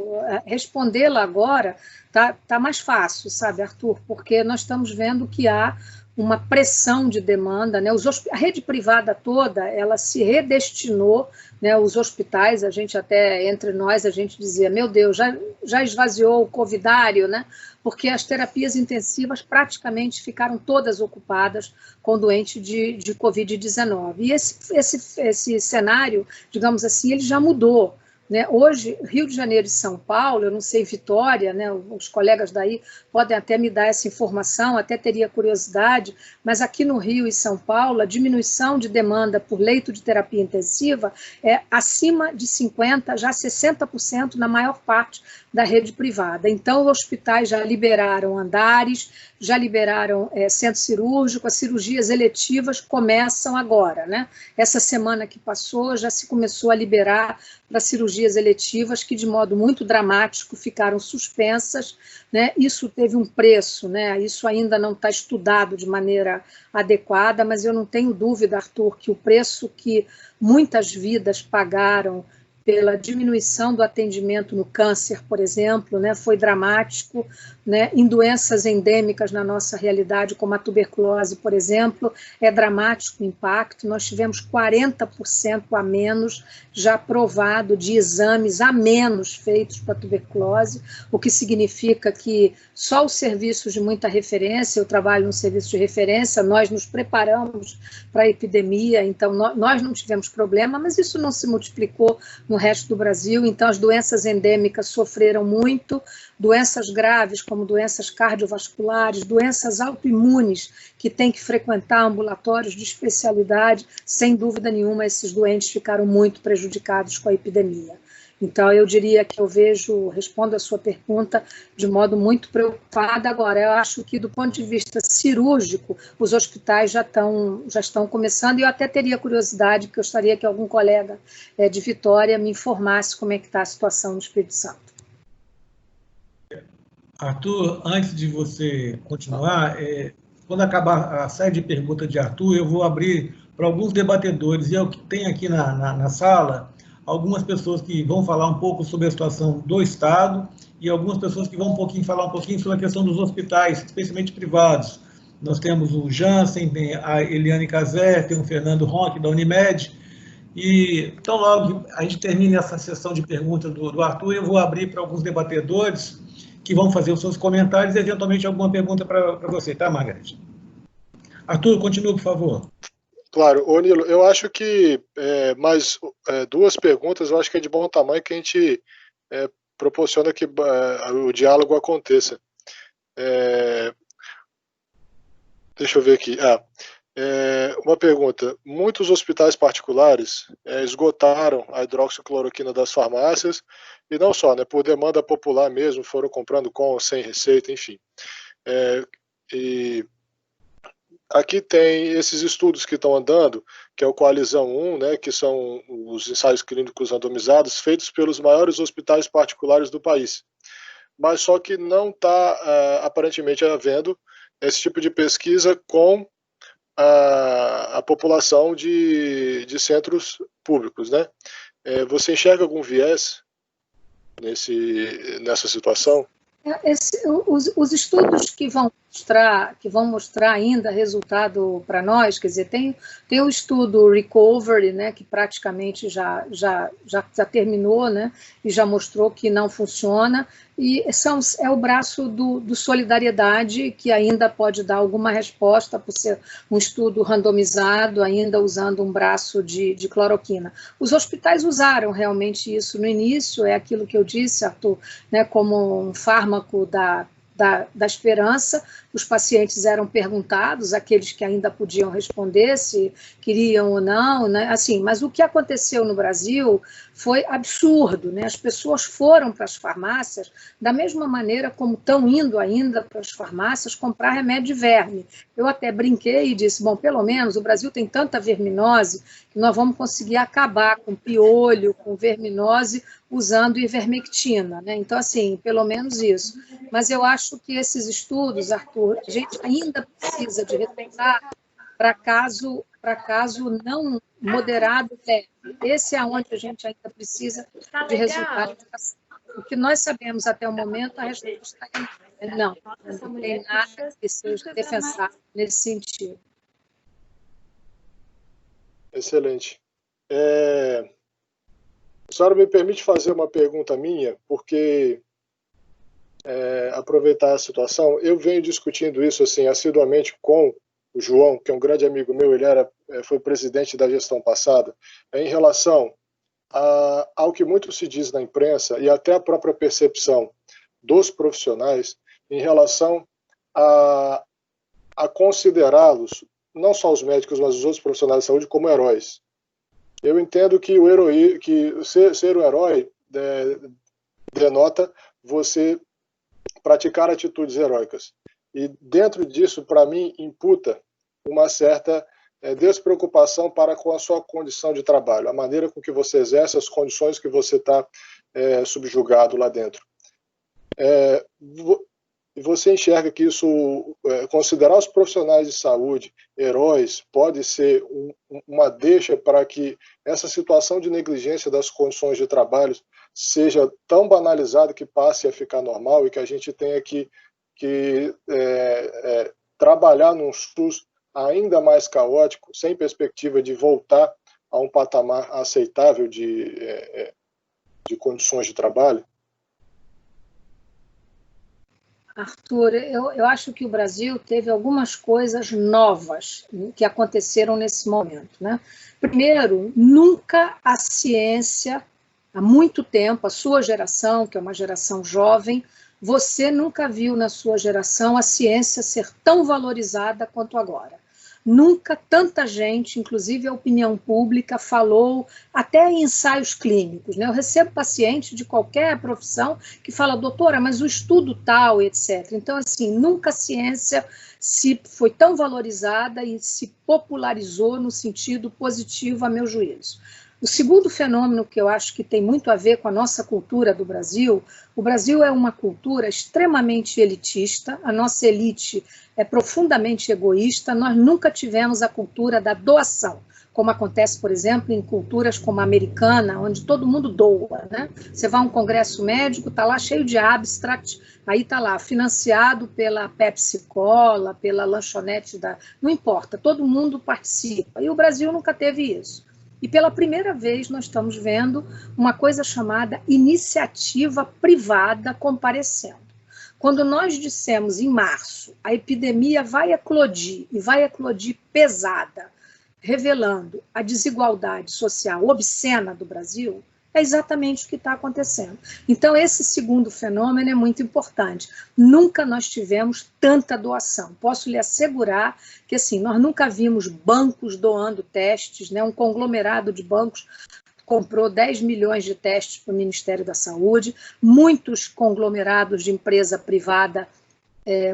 respondê-la agora, tá mais fácil, sabe, Arthur? Porque nós estamos vendo que há uma pressão de demanda, né? A rede privada toda, ela se redestinou, né? Os hospitais, a gente até, entre nós, a gente dizia, meu Deus, já esvaziou o covidário, né? Porque as terapias intensivas praticamente ficaram todas ocupadas com doente de Covid-19. E esse cenário, digamos assim, ele já mudou, né? Hoje, Rio de Janeiro e São Paulo, eu não sei Vitória, né? Os colegas daí podem até me dar essa informação, até teria curiosidade, mas aqui no Rio e São Paulo, a diminuição de demanda por leito de terapia intensiva é acima de 50%, já 60% na maior parte da rede privada. Então, os hospitais já liberaram andares, já liberaram centro cirúrgico, as cirurgias eletivas começam agora, né? Essa semana que passou já se começou a liberar para cirurgias eletivas que, de modo muito dramático, ficaram suspensas, né? Isso teve um preço, né? Isso ainda não está estudado de maneira adequada, mas eu não tenho dúvida, Arthur, que o preço que muitas vidas pagaram pela diminuição do atendimento no câncer, por exemplo, né, foi dramático, né, em doenças endêmicas na nossa realidade, como a tuberculose, por exemplo, é dramático o impacto. Nós tivemos 40% a menos já provado de exames a menos feitos para tuberculose, o que significa que só os serviços de muita referência, eu trabalho no serviço de referência, nós nos preparamos para a epidemia, então nós não tivemos problema, mas isso não se multiplicou no resto do Brasil, então as doenças endêmicas sofreram muito, doenças graves como doenças cardiovasculares, doenças autoimunes que têm que frequentar ambulatórios de especialidade, sem dúvida nenhuma esses doentes ficaram muito prejudicados com a epidemia. Então eu diria que respondo a sua pergunta de modo muito preocupado. Agora, eu acho que do ponto de vista cirúrgico, os hospitais já estão começando, e eu até teria curiosidade, que eu gostaria que algum colega de Vitória me informasse como é que está a situação no Espírito Santo. Arthur, antes de você continuar, quando acabar a série de perguntas de Arthur, eu vou abrir para alguns debatedores, e eu tenho aqui na sala algumas pessoas que vão falar um pouco sobre a situação do Estado e algumas pessoas que vão falar um pouquinho sobre a questão dos hospitais, especialmente privados. Nós temos o Jansen, tem a Eliane Cazé, tem o Fernando Ronque, da Unimed, e então logo a gente termina essa sessão de perguntas do Arthur, eu vou abrir para alguns debatedores que vão fazer os seus comentários e eventualmente alguma pergunta para você, tá, Margareth? Arthur, continua, por favor. Claro, ô Nilo, eu acho que mais duas perguntas, eu acho que é de bom tamanho que a gente proporciona que o diálogo aconteça. Deixa eu ver aqui. Uma pergunta. Muitos hospitais particulares esgotaram a hidroxicloroquina das farmácias, e não só, né, por demanda popular mesmo, foram comprando com ou sem receita, enfim. E aqui tem esses estudos que estão andando, que é o Coalizão 1, né, que são os ensaios clínicos randomizados feitos pelos maiores hospitais particulares do país. Mas só que não está aparentemente havendo esse tipo de pesquisa com a população de centros públicos, né? Você enxerga algum viés nessa situação? Os estudos que vão mostrar ainda resultado para nós. Quer dizer, tem o estudo Recovery, né, que praticamente já terminou, né, e já mostrou que não funciona, e é o braço do Solidariedade, que ainda pode dar alguma resposta, por ser um estudo randomizado, ainda usando um braço de cloroquina. Os hospitais usaram realmente isso no início, é aquilo que eu disse, Arthur, né, como um fármaco da esperança. Os pacientes eram perguntados, aqueles que ainda podiam responder se queriam ou não, né? Assim, mas o que aconteceu no Brasil foi absurdo, né? As pessoas foram para as farmácias da mesma maneira como estão indo ainda para as farmácias comprar remédio de verme. Eu até brinquei e disse, bom, pelo menos o Brasil tem tanta verminose que nós vamos conseguir acabar com piolho, com verminose, usando ivermectina, né? Então, assim, pelo menos isso. Mas eu acho que esses estudos, Arthur, a gente ainda precisa de resultado para caso não moderado leve. Esse é onde a gente ainda precisa de resultado. O que nós sabemos até o momento, a resposta é não. Não tem nada que seja defensável nesse sentido. Excelente. A senhora me permite fazer uma pergunta minha, porque aproveitar a situação, eu venho discutindo isso assim assiduamente com o João, que é um grande amigo meu, ele foi presidente da gestão passada, em relação ao que muito se diz na imprensa e até a própria percepção dos profissionais em relação a considerá-los, não só os médicos, mas os outros profissionais de saúde, como heróis. Eu entendo que ser um herói denota você praticar atitudes heróicas. E dentro disso, para mim, imputa uma certa despreocupação para com a sua condição de trabalho, a maneira com que você exerce, as condições que você está subjugado lá dentro. E você enxerga que isso, considerar os profissionais de saúde heróis, pode ser uma deixa para que essa situação de negligência das condições de trabalho seja tão banalizada que passe a ficar normal e que a gente tenha que trabalhar num SUS ainda mais caótico, sem perspectiva de voltar a um patamar aceitável de condições de trabalho? Arthur, eu acho que o Brasil teve algumas coisas novas que aconteceram nesse momento, né? Primeiro, nunca a ciência, há muito tempo, a sua geração, que é uma geração jovem, você nunca viu na sua geração a ciência ser tão valorizada quanto agora. Nunca tanta gente, inclusive a opinião pública, falou até em ensaios clínicos, né? Eu recebo paciente de qualquer profissão que fala, doutora, mas o estudo tal, etc. Então, assim, nunca a ciência foi tão valorizada e se popularizou no sentido positivo, a meu juízo. O segundo fenômeno que eu acho que tem muito a ver com a nossa cultura do Brasil, o Brasil é uma cultura extremamente elitista, a nossa elite é profundamente egoísta, nós nunca tivemos a cultura da doação, como acontece, por exemplo, em culturas como a americana, onde todo mundo doa, né? Você vai a um congresso médico, está lá cheio de abstract, aí está lá, financiado pela Pepsi Cola, pela lanchonete não importa, todo mundo participa, e o Brasil nunca teve isso. E pela primeira vez nós estamos vendo uma coisa chamada iniciativa privada comparecendo. Quando nós dissemos em março, a epidemia vai eclodir, e vai eclodir pesada, revelando a desigualdade social obscena do Brasil, é exatamente o que está acontecendo. Então, esse segundo fenômeno é muito importante. Nunca nós tivemos tanta doação. Posso lhe assegurar que, assim, nós nunca vimos bancos doando testes, né? Um conglomerado de bancos comprou 10 milhões de testes para o Ministério da Saúde, muitos conglomerados de empresa privada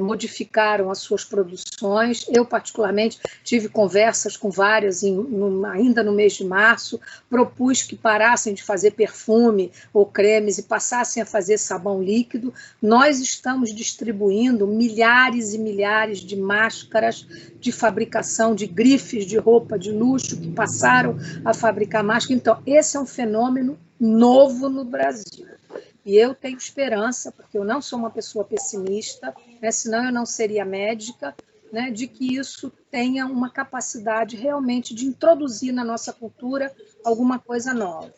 modificaram as suas produções. Eu, particularmente, tive conversas com várias ainda no mês de março, propus que parassem de fazer perfume ou cremes e passassem a fazer sabão líquido. Nós estamos distribuindo milhares e milhares de máscaras de fabricação de grifes de roupa de luxo que passaram a fabricar máscara. Então, esse é um fenômeno novo no Brasil. e eu tenho esperança, porque eu não sou uma pessoa pessimista, né, senão eu não seria médica, né, de que isso tenha uma capacidade realmente de introduzir na nossa cultura alguma coisa nova.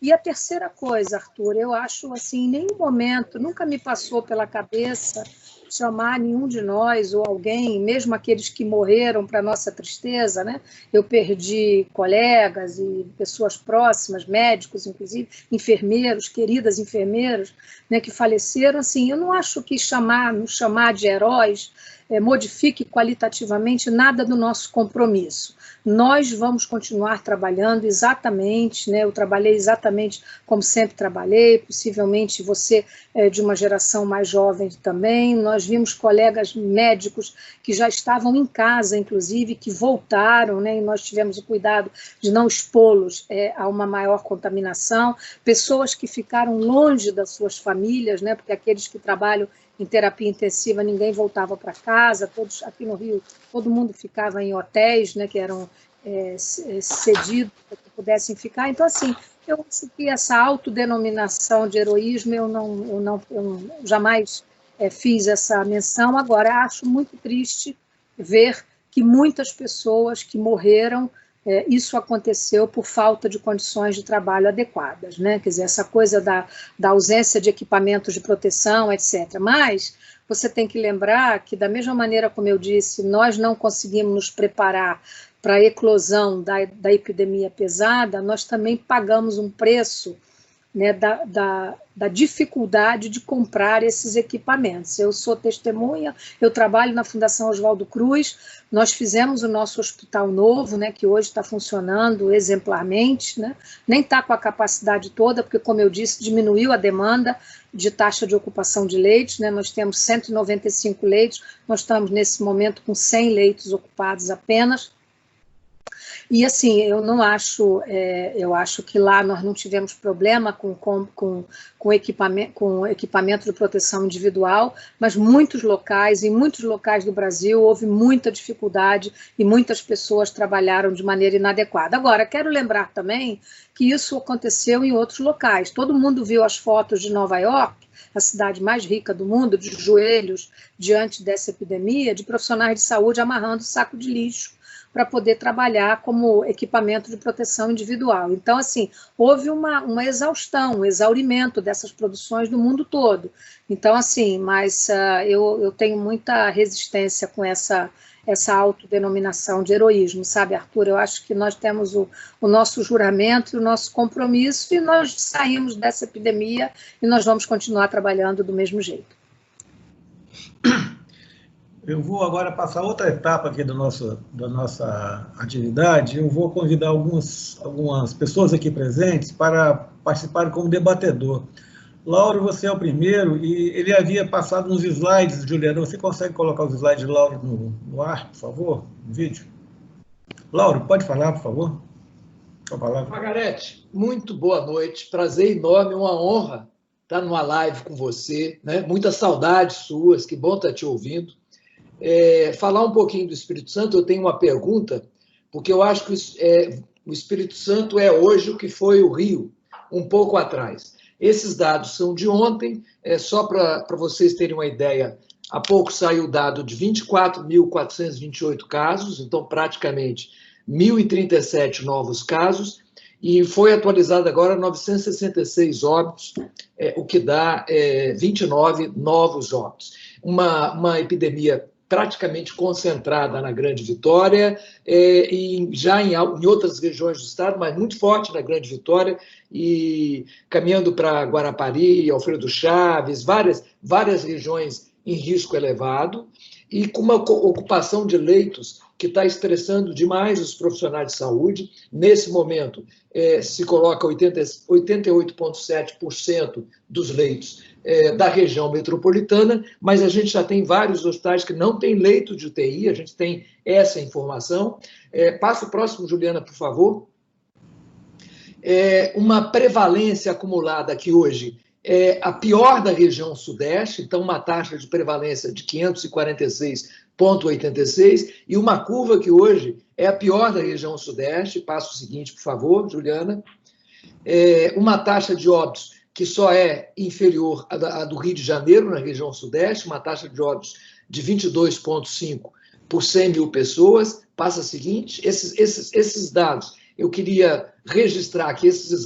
E a terceira coisa, Arthur, eu acho assim, em nenhum momento, nunca me passou pela cabeça chamar nenhum de nós ou alguém, mesmo aqueles que morreram para nossa tristeza, né? Eu perdi colegas e pessoas próximas, médicos, inclusive, enfermeiros, queridas enfermeiras, né, que faleceram. Assim, eu não acho que nos chamar de heróis modifique qualitativamente nada do nosso compromisso. Nós vamos continuar trabalhando exatamente, né? Eu trabalhei exatamente como sempre trabalhei, possivelmente você de uma geração mais jovem também. Nós vimos colegas médicos que já estavam em casa, inclusive, que voltaram, né? E nós tivemos o cuidado de não expô-los a uma maior contaminação. Pessoas que ficaram longe das suas famílias, né? Porque aqueles que trabalham em terapia intensiva, ninguém voltava para casa, todos aqui no Rio, todo mundo ficava em hotéis, né, que eram cedidos para que pudessem ficar. Então, assim, eu acho que essa autodenominação de heroísmo, eu jamais fiz essa menção. Agora, acho muito triste ver que muitas pessoas que morreram, isso aconteceu por falta de condições de trabalho adequadas, né? Quer dizer, essa coisa da ausência de equipamentos de proteção, etc. Mas você tem que lembrar que, da mesma maneira como eu disse, nós não conseguimos nos preparar para a eclosão da epidemia pesada, nós também pagamos um preço, né, da dificuldade de comprar esses equipamentos. Eu sou testemunha, eu trabalho na Fundação Oswaldo Cruz, nós fizemos o nosso hospital novo, né, que hoje está funcionando exemplarmente, né, nem está com a capacidade toda, porque, como eu disse, diminuiu a demanda de taxa de ocupação de leitos, né, nós temos 195 leitos, nós estamos nesse momento com 100 leitos ocupados apenas. E assim, eu acho que lá nós não tivemos problema com equipamento de proteção individual, mas em muitos locais do Brasil houve muita dificuldade e muitas pessoas trabalharam de maneira inadequada. Agora, quero lembrar também que isso aconteceu em outros locais. Todo mundo viu as fotos de Nova York, a cidade mais rica do mundo, de joelhos diante dessa epidemia, de profissionais de saúde amarrando saco de lixo para poder trabalhar como equipamento de proteção individual. Então, assim, houve uma exaustão, um exaurimento dessas produções do mundo todo. Então, assim, mas eu tenho muita resistência com essa autodenominação de heroísmo, sabe, Arthur? Eu acho que nós temos o nosso juramento e o nosso compromisso e nós saímos dessa epidemia e nós vamos continuar trabalhando do mesmo jeito. Eu vou agora passar outra etapa aqui da nossa atividade. Eu vou convidar algumas pessoas aqui presentes para participarem como debatedor. Lauro, você é o primeiro, e ele havia passado uns slides, Juliana. Você consegue colocar os slides de Lauro no ar, por favor, no vídeo? Lauro, pode falar, por favor? Com a palavra. Margarete, muito boa noite. Prazer enorme, uma honra estar numa live com você, né? Muitas saudades suas, que bom estar te ouvindo. Falar um pouquinho do Espírito Santo, eu tenho uma pergunta, porque eu acho que o Espírito Santo é hoje o que foi o Rio, um pouco atrás. Esses dados são de ontem, só para vocês terem uma ideia, há pouco saiu o dado de 24.428 casos, então praticamente 1.037 novos casos, e foi atualizado agora 966 óbitos, o que dá 29 novos óbitos. Uma epidemia praticamente concentrada na Grande Vitória, e já em outras regiões do estado, mas muito forte na Grande Vitória, e caminhando para Guarapari, Alfredo Chaves, várias regiões em risco elevado, e com uma ocupação de leitos que está estressando demais os profissionais de saúde. Nesse momento, se coloca 88,7% dos leitos da região metropolitana, mas a gente já tem vários hospitais que não têm leito de UTI, a gente tem essa informação. Passa o próximo, Juliana, por favor. Uma prevalência acumulada que hoje é a pior da região sudeste, então uma taxa de prevalência de 546,86, e uma curva que hoje é a pior da região sudeste. Passa o seguinte, por favor, Juliana. Uma taxa de óbitos que só é inferior à do Rio de Janeiro, na região sudeste, uma taxa de óbitos de 22,5 por 100 mil pessoas. Passa a seguinte, esses dados, eu queria registrar que esses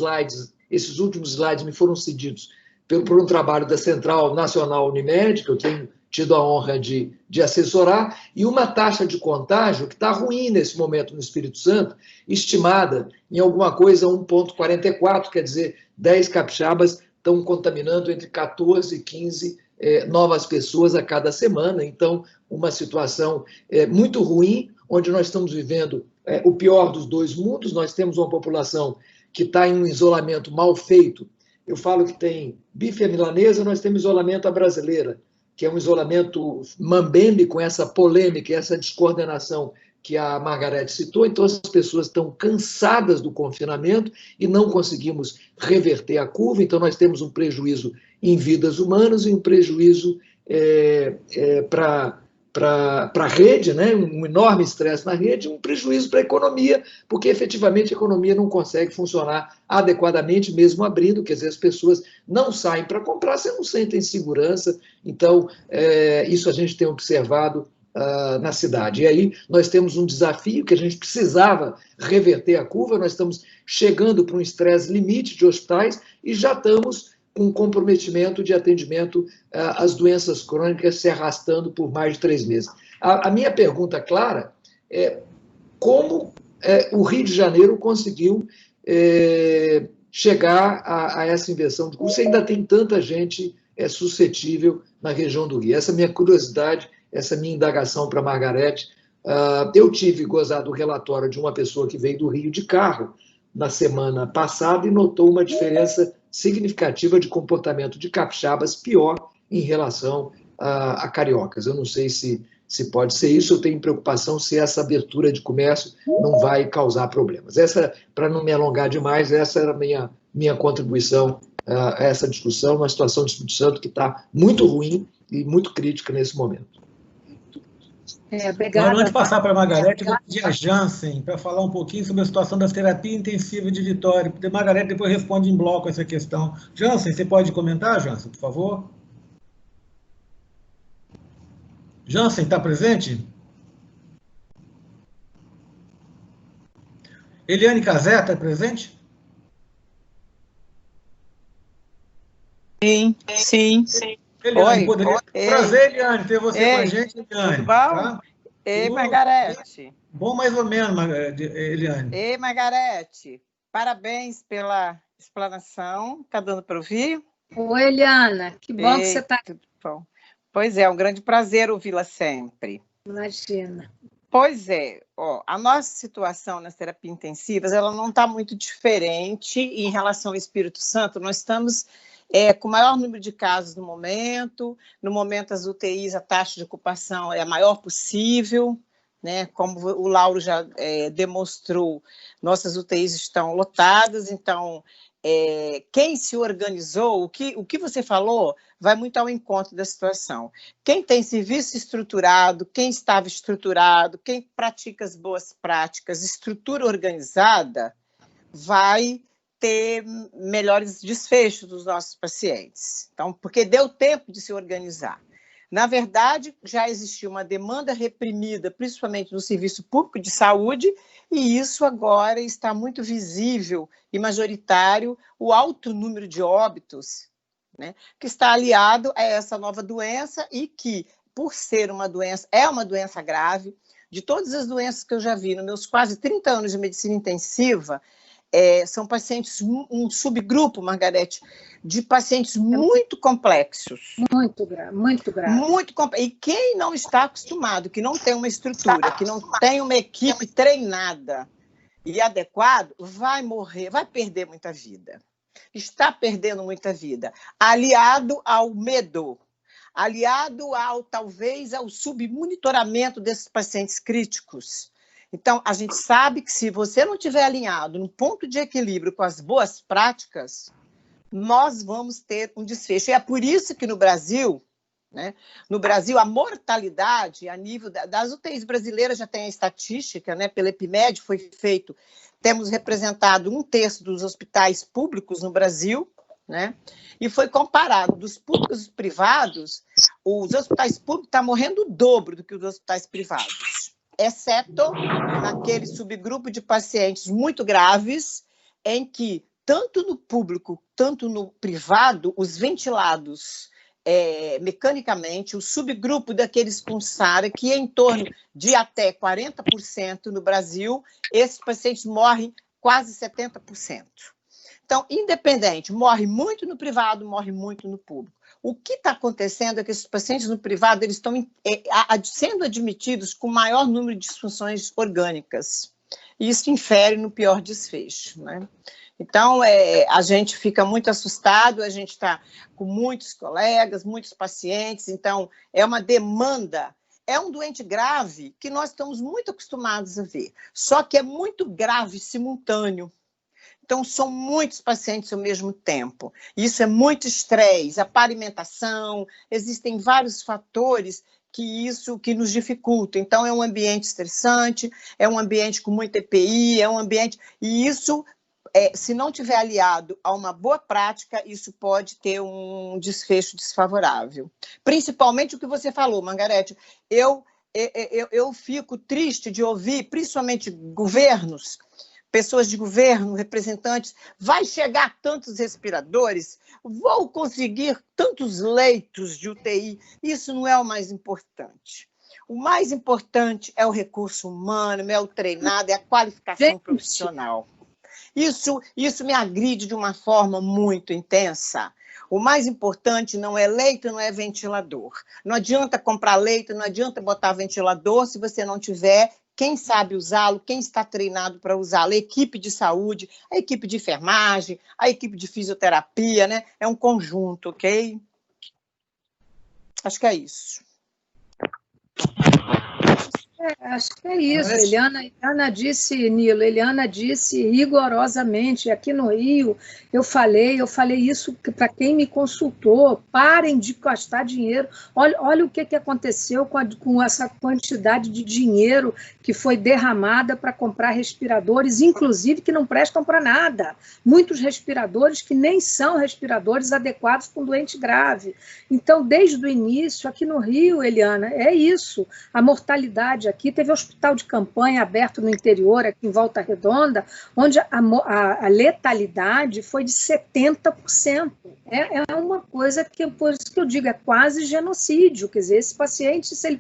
últimos slides me foram cedidos por um trabalho da Central Nacional Unimed, que eu tenho tido a honra de assessorar, e uma taxa de contágio que está ruim nesse momento no Espírito Santo, estimada em alguma coisa 1,44, quer dizer, 10 capixabas estão contaminando entre 14 e 15 novas pessoas a cada semana. Então, uma situação muito ruim, onde nós estamos vivendo o pior dos dois mundos. Nós temos uma população que está em um isolamento mal feito. Eu falo que tem bife à milanesa, nós temos isolamento à brasileira, que é um isolamento mambembe, com essa polêmica e essa descoordenação que a Margarete citou. Então, as pessoas estão cansadas do confinamento e não conseguimos reverter a curva. Então, nós temos um prejuízo em vidas humanas e um prejuízo para a rede, né? Um enorme estresse na rede, um prejuízo para a economia, porque efetivamente a economia não consegue funcionar adequadamente, mesmo abrindo, quer dizer, as pessoas não saem para comprar, você não sentem segurança. Então, isso a gente tem observado na cidade. E aí nós temos um desafio que a gente precisava reverter a curva, nós estamos chegando para um estresse limite de hospitais e já estamos com comprometimento de atendimento às doenças crônicas se arrastando por mais de 3 meses. A minha pergunta clara é como o Rio de Janeiro conseguiu chegar a essa inversão de curso, ainda tem tanta gente suscetível na região do Rio. Essa é a minha curiosidade, essa minha indagação para a Margarete. Eu tive gozado o relatório de uma pessoa que veio do Rio de carro na semana passada e notou uma diferença significativa de comportamento de capixabas pior em relação a cariocas. Eu não sei se pode ser isso, eu tenho preocupação se essa abertura de comércio não vai causar problemas. Para não me alongar demais, essa era a minha contribuição a essa discussão, uma situação do Espírito Santo que está muito ruim e muito crítica nesse momento. Obrigada. Antes de passar para a Margarete, eu vou pedir a Jansen para falar um pouquinho sobre a situação das terapias intensivas de Vitória. A Margarete depois responde em bloco essa questão. Jansen, você pode comentar, Jansen, por favor? Jansen, está presente? Eliane Cazé, está presente? Sim. Eliane, Oi. poderia... Prazer, Eliane, ter você com a gente, Eliane. Tudo bom? Tá? Ei, Margarete. Bom, mais ou menos, Eliane. Ei, Margarete. Parabéns pela explanação. Está dando para ouvir? Oi, Eliana. Que bom que você está aqui. Pois é um grande prazer ouvi-la sempre. Imagina. Pois é, a nossa situação nas terapias intensivas, ela não está muito diferente em relação ao Espírito Santo. Nós estamos com o maior número de casos no momento as UTIs, a taxa de ocupação é a maior possível, né? Como o Lauro já demonstrou, nossas UTIs estão lotadas, então quem se organizou, o que você falou vai muito ao encontro da situação. Quem tem serviço estruturado, quem estava estruturado, quem pratica as boas práticas, estrutura organizada, vai ter melhores desfechos dos nossos pacientes. Então, porque deu tempo de se organizar. Na verdade, já existia uma demanda reprimida, principalmente no serviço público de saúde, e isso agora está muito visível e majoritário, o alto número de óbitos, né, que está aliado a essa nova doença e que, por ser uma doença, é uma doença grave. De todas as doenças que eu já vi nos meus quase 30 anos de medicina intensiva, são pacientes, um subgrupo, Margarete, de pacientes muito complexos. Muito grave. E quem não está acostumado, que não tem uma estrutura, que não tem uma equipe treinada e adequada, vai morrer, vai perder muita vida. Está perdendo muita vida. Aliado ao medo, aliado talvez ao submonitoramento desses pacientes críticos. Então, a gente sabe que se você não estiver alinhado no ponto de equilíbrio com as boas práticas, nós vamos ter um desfecho. E é por isso que no Brasil, né, a mortalidade a nível das UTIs brasileiras já tem a estatística, né, pela Epimed foi feito, temos representado 1/3 dos hospitais públicos no Brasil, né? E foi comparado dos públicos e dos privados, os hospitais públicos estão morrendo o dobro do que os hospitais privados, exceto naquele subgrupo de pacientes muito graves, em que, tanto no público, tanto no privado, os ventilados mecanicamente, o subgrupo daqueles com SARA, que é em torno de até 40% no Brasil, esses pacientes morrem quase 70%. Então, independente, morre muito no privado, morre muito no público. O que está acontecendo é que esses pacientes no privado eles estão sendo admitidos com maior número de disfunções orgânicas. E isso infere no pior desfecho, né? Então, a gente fica muito assustado, a gente está com muitos colegas, muitos pacientes, então é uma demanda, é um doente grave que nós estamos muito acostumados a ver, só que é muito grave simultâneo. Então, são muitos pacientes ao mesmo tempo. Isso é muito estresse, a parimentação, existem vários fatores que nos dificulta. Então, é um ambiente estressante, é um ambiente com muita EPI, é um ambiente... E isso... se não tiver aliado a uma boa prática, isso pode ter um desfecho desfavorável. Principalmente o que você falou, Margarete. Eu fico triste de ouvir, principalmente governos, pessoas de governo, representantes, vai chegar tantos respiradores, vou conseguir tantos leitos de UTI. Isso não é o mais importante. O mais importante é o recurso humano, é o treinado, é a qualificação profissional. Isso me agride de uma forma muito intensa. O mais importante não é leito, não é ventilador. Não adianta comprar leito, não adianta botar ventilador se você não tiver quem sabe usá-lo, quem está treinado para usá-lo. A equipe de saúde, a equipe de enfermagem, a equipe de fisioterapia, né? É um conjunto, ok? Acho que é isso. Acho que é isso. Eliana disse, Nilo, Eliana disse rigorosamente. Aqui no Rio, eu falei isso para quem me consultou, parem de gastar dinheiro. Olha o que aconteceu com essa quantidade de dinheiro que foi derramada para comprar respiradores, inclusive que não prestam para nada. Muitos respiradores que nem são respiradores adequados para um doente grave. Então, desde o início, aqui no Rio, Eliana, é isso. A mortalidade aqui, teve hospital de campanha aberto no interior, aqui em Volta Redonda, onde a letalidade foi de 70%. É uma coisa que, por isso que eu digo, é quase genocídio. Quer dizer, esse paciente, se ele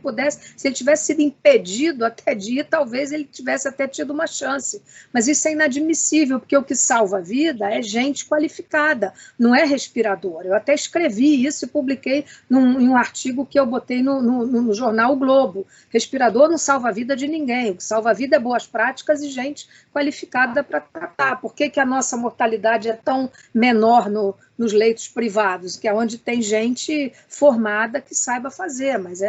tivesse sido impedido até de ir, talvez ele tivesse até tido uma chance. Mas isso é inadmissível, porque o que salva a vida é gente qualificada, não é respirador. Eu até escrevi isso e publiquei em um artigo que eu botei no jornal O Globo. Respirador não salva a vida de ninguém, o que salva a vida é boas práticas e gente qualificada para tratar. Por que a nossa mortalidade é tão menor nos leitos privados, que é onde tem gente formada que saiba fazer, mas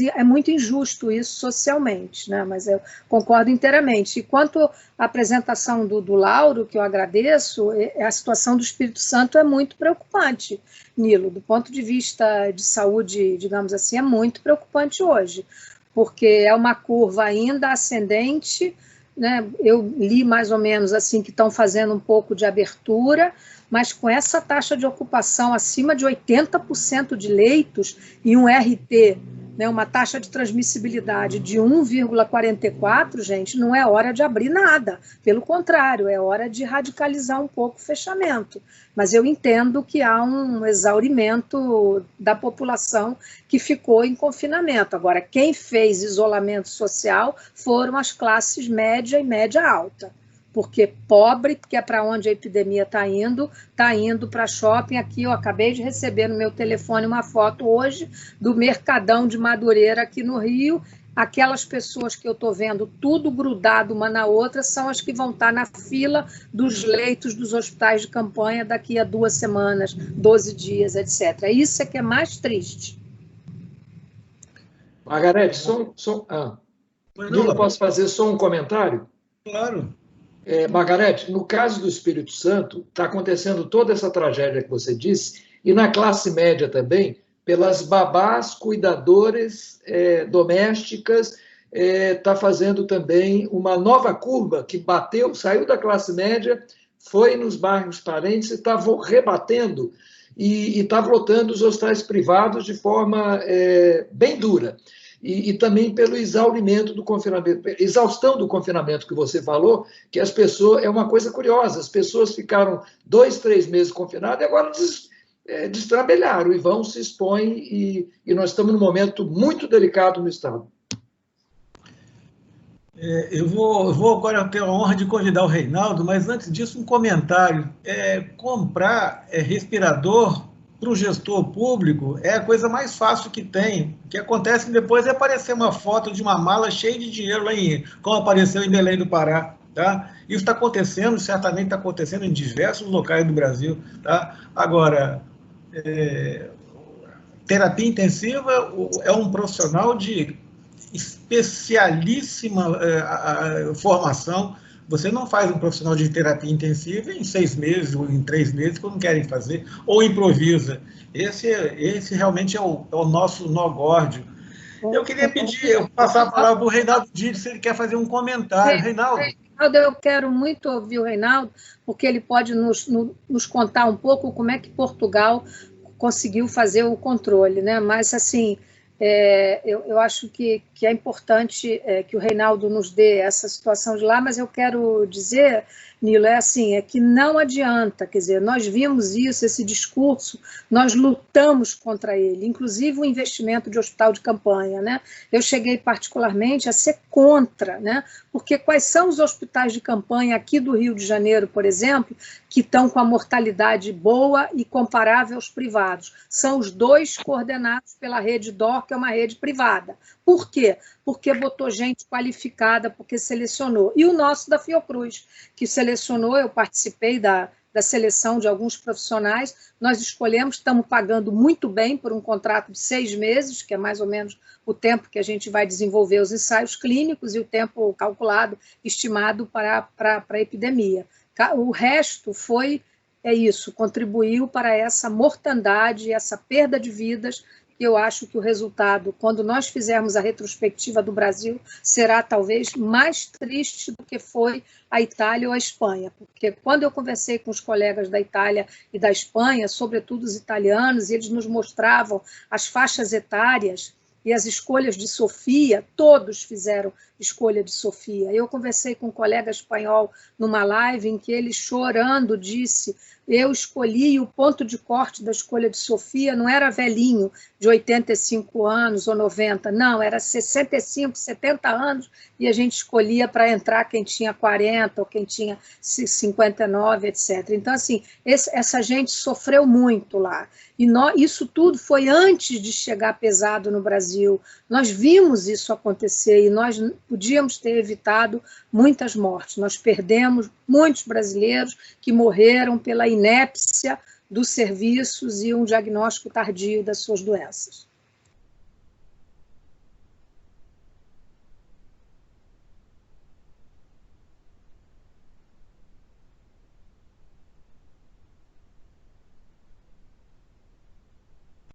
é muito injusto isso socialmente, né? Mas eu concordo inteiramente. E quanto à apresentação do Lauro, que eu agradeço, a situação do Espírito Santo é muito preocupante, Nilo, do ponto de vista de saúde, digamos assim, é muito preocupante hoje, porque é uma curva ainda ascendente, né? Eu li mais ou menos assim que estão fazendo um pouco de abertura, mas com essa taxa de ocupação acima de 80% de leitos e um RT, né, uma taxa de transmissibilidade de 1,44, gente, não é hora de abrir nada. Pelo contrário, é hora de radicalizar um pouco o fechamento. Mas eu entendo que há um exaurimento da população que ficou em confinamento. Agora, quem fez isolamento social foram as classes média e média alta. Porque pobre, que é para onde a epidemia está indo para shopping. Aqui eu acabei de receber no meu telefone uma foto hoje do Mercadão de Madureira aqui no Rio. Aquelas pessoas que eu estou vendo tudo grudado uma na outra são as que vão estar na fila dos leitos dos hospitais de campanha daqui a 2 semanas, 12 dias, etc. Isso é que é mais triste. Margarete, posso fazer só um comentário? Claro. Margarete, no caso do Espírito Santo, está acontecendo toda essa tragédia que você disse, e na classe média também, pelas babás, cuidadoras domésticas, está fazendo também uma nova curva que saiu da classe média, foi nos bairros parentes e está rebatendo e está lotando os hospitais privados de forma bem dura. E também pelo exaurimento do confinamento, exaustão do confinamento que você falou, que as pessoas, é uma coisa curiosa, as pessoas ficaram 2, 3 meses confinadas e agora destrambelharam e vão se expõem e nós estamos num momento muito delicado no Estado. Eu vou agora ter a honra de convidar o Reinaldo, mas antes disso um comentário. Comprar respirador para o gestor público é a coisa mais fácil que tem. O que acontece depois é aparecer uma foto de uma mala cheia de dinheiro lá como apareceu em Belém do Pará. Tá? Isso está acontecendo, certamente está acontecendo em diversos locais do Brasil. Tá? Agora, terapia intensiva é um profissional de especialíssima formação. Você não faz um profissional de terapia intensiva em 6 meses ou em 3 meses, quando querem fazer, ou improvisa. Esse realmente é o nosso nó górdio. Eu queria passar a palavra para o Reinaldo Dias, se ele quer fazer um comentário. Reinaldo. Eu quero muito ouvir o Reinaldo, porque ele pode nos contar um pouco como é que Portugal conseguiu fazer o controle, né? Mas, assim, eu acho que é importante que o Reinaldo nos dê essa situação de lá, mas eu quero dizer, Nilo, que não adianta, quer dizer, nós vimos isso, esse discurso, nós lutamos contra ele, inclusive o investimento de hospital de campanha, né? Eu cheguei particularmente a ser contra, né? Porque quais são os hospitais de campanha aqui do Rio de Janeiro, por exemplo, que estão com a mortalidade boa e comparável aos privados? São os 2 coordenados pela rede DOR, que é uma rede privada. Por quê? Porque botou gente qualificada, porque selecionou. E o nosso da Fiocruz, que selecionou, eu participei da seleção de alguns profissionais, nós escolhemos, estamos pagando muito bem por um contrato de 6 meses, que é mais ou menos o tempo que a gente vai desenvolver os ensaios clínicos e o tempo calculado, estimado para a epidemia. O resto contribuiu para essa mortandade, essa perda de vidas. Eu acho que o resultado, quando nós fizermos a retrospectiva do Brasil, será talvez mais triste do que foi a Itália ou a Espanha, porque quando eu conversei com os colegas da Itália e da Espanha, sobretudo os italianos, eles nos mostravam as faixas etárias e as escolhas de Sofia, todos fizeram escolha de Sofia. Eu conversei com um colega espanhol numa live em que ele, chorando, disse: eu escolhi, o ponto de corte da escolha de Sofia não era velhinho, de 85 anos ou 90, não, era 65, 70 anos, e a gente escolhia para entrar quem tinha 40 ou quem tinha 59, etc. Então, assim, essa gente sofreu muito lá. E isso tudo foi antes de chegar pesado no Brasil. Nós vimos isso acontecer e nós podíamos ter evitado muitas mortes. Nós perdemos muitos brasileiros que morreram pela inépcia dos serviços e um diagnóstico tardio das suas doenças.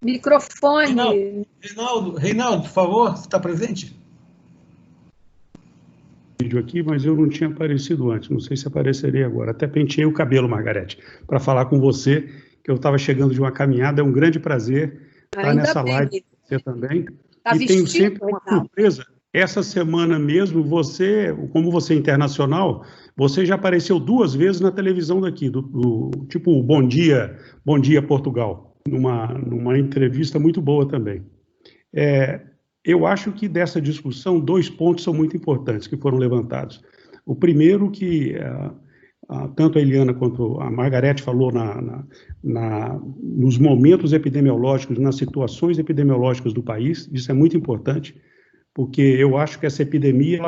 Microfone. Reinaldo, por favor, você está presente? Vídeo aqui, mas eu não tinha aparecido antes, não sei se apareceria agora. Até penteei o cabelo, Margarete, para falar com você, que eu estava chegando de uma caminhada. É um grande prazer estar nessa live com você também. E tenho sempre uma surpresa. Essa semana mesmo, como você é internacional, você já apareceu 2 vezes na televisão daqui, tipo Bom Dia Portugal, numa entrevista muito boa também. Eu acho que dessa discussão, 2 pontos são muito importantes que foram levantados. O primeiro, que tanto a Eliana quanto a Margarete falou nos momentos epidemiológicos, nas situações epidemiológicas do país, isso é muito importante, porque eu acho que essa epidemia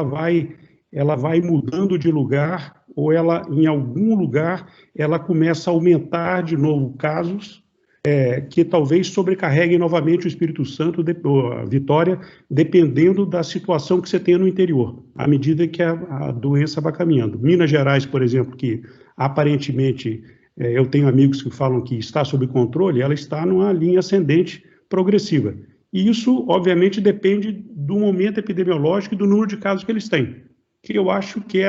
ela vai mudando de lugar, ou em algum lugar, ela começa a aumentar de novo casos, que talvez sobrecarreguem novamente o Espírito Santo, a Vitória, dependendo da situação que você tem no interior, à medida que a doença vai caminhando. Minas Gerais, por exemplo, que aparentemente eu tenho amigos que falam que está sob controle, ela está numa linha ascendente progressiva. E isso, obviamente, depende do momento epidemiológico e do número de casos que eles têm. que eu acho que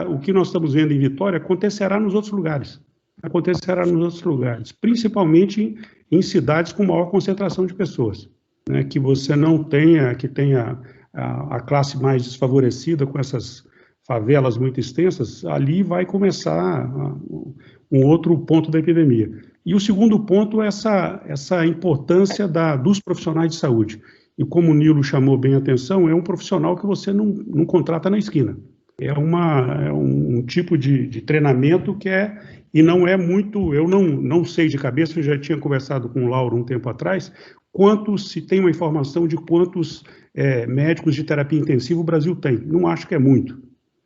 o que nós estamos vendo em Vitória acontecerá nos outros lugares. Acontecerá nos outros lugares, principalmente em cidades com maior concentração de pessoas, né? Que você não tenha, que tenha a classe mais desfavorecida com essas favelas muito extensas, ali vai começar um outro ponto da epidemia. E o segundo ponto é essa importância dos profissionais de saúde. E como o Nilo chamou bem a atenção, é um profissional que você não contrata na esquina. É um tipo de treinamento que e não é muito, eu não sei de cabeça, eu já tinha conversado com o Lauro um tempo atrás, se tem uma informação de quantos médicos de terapia intensiva o Brasil tem. Não acho que é muito.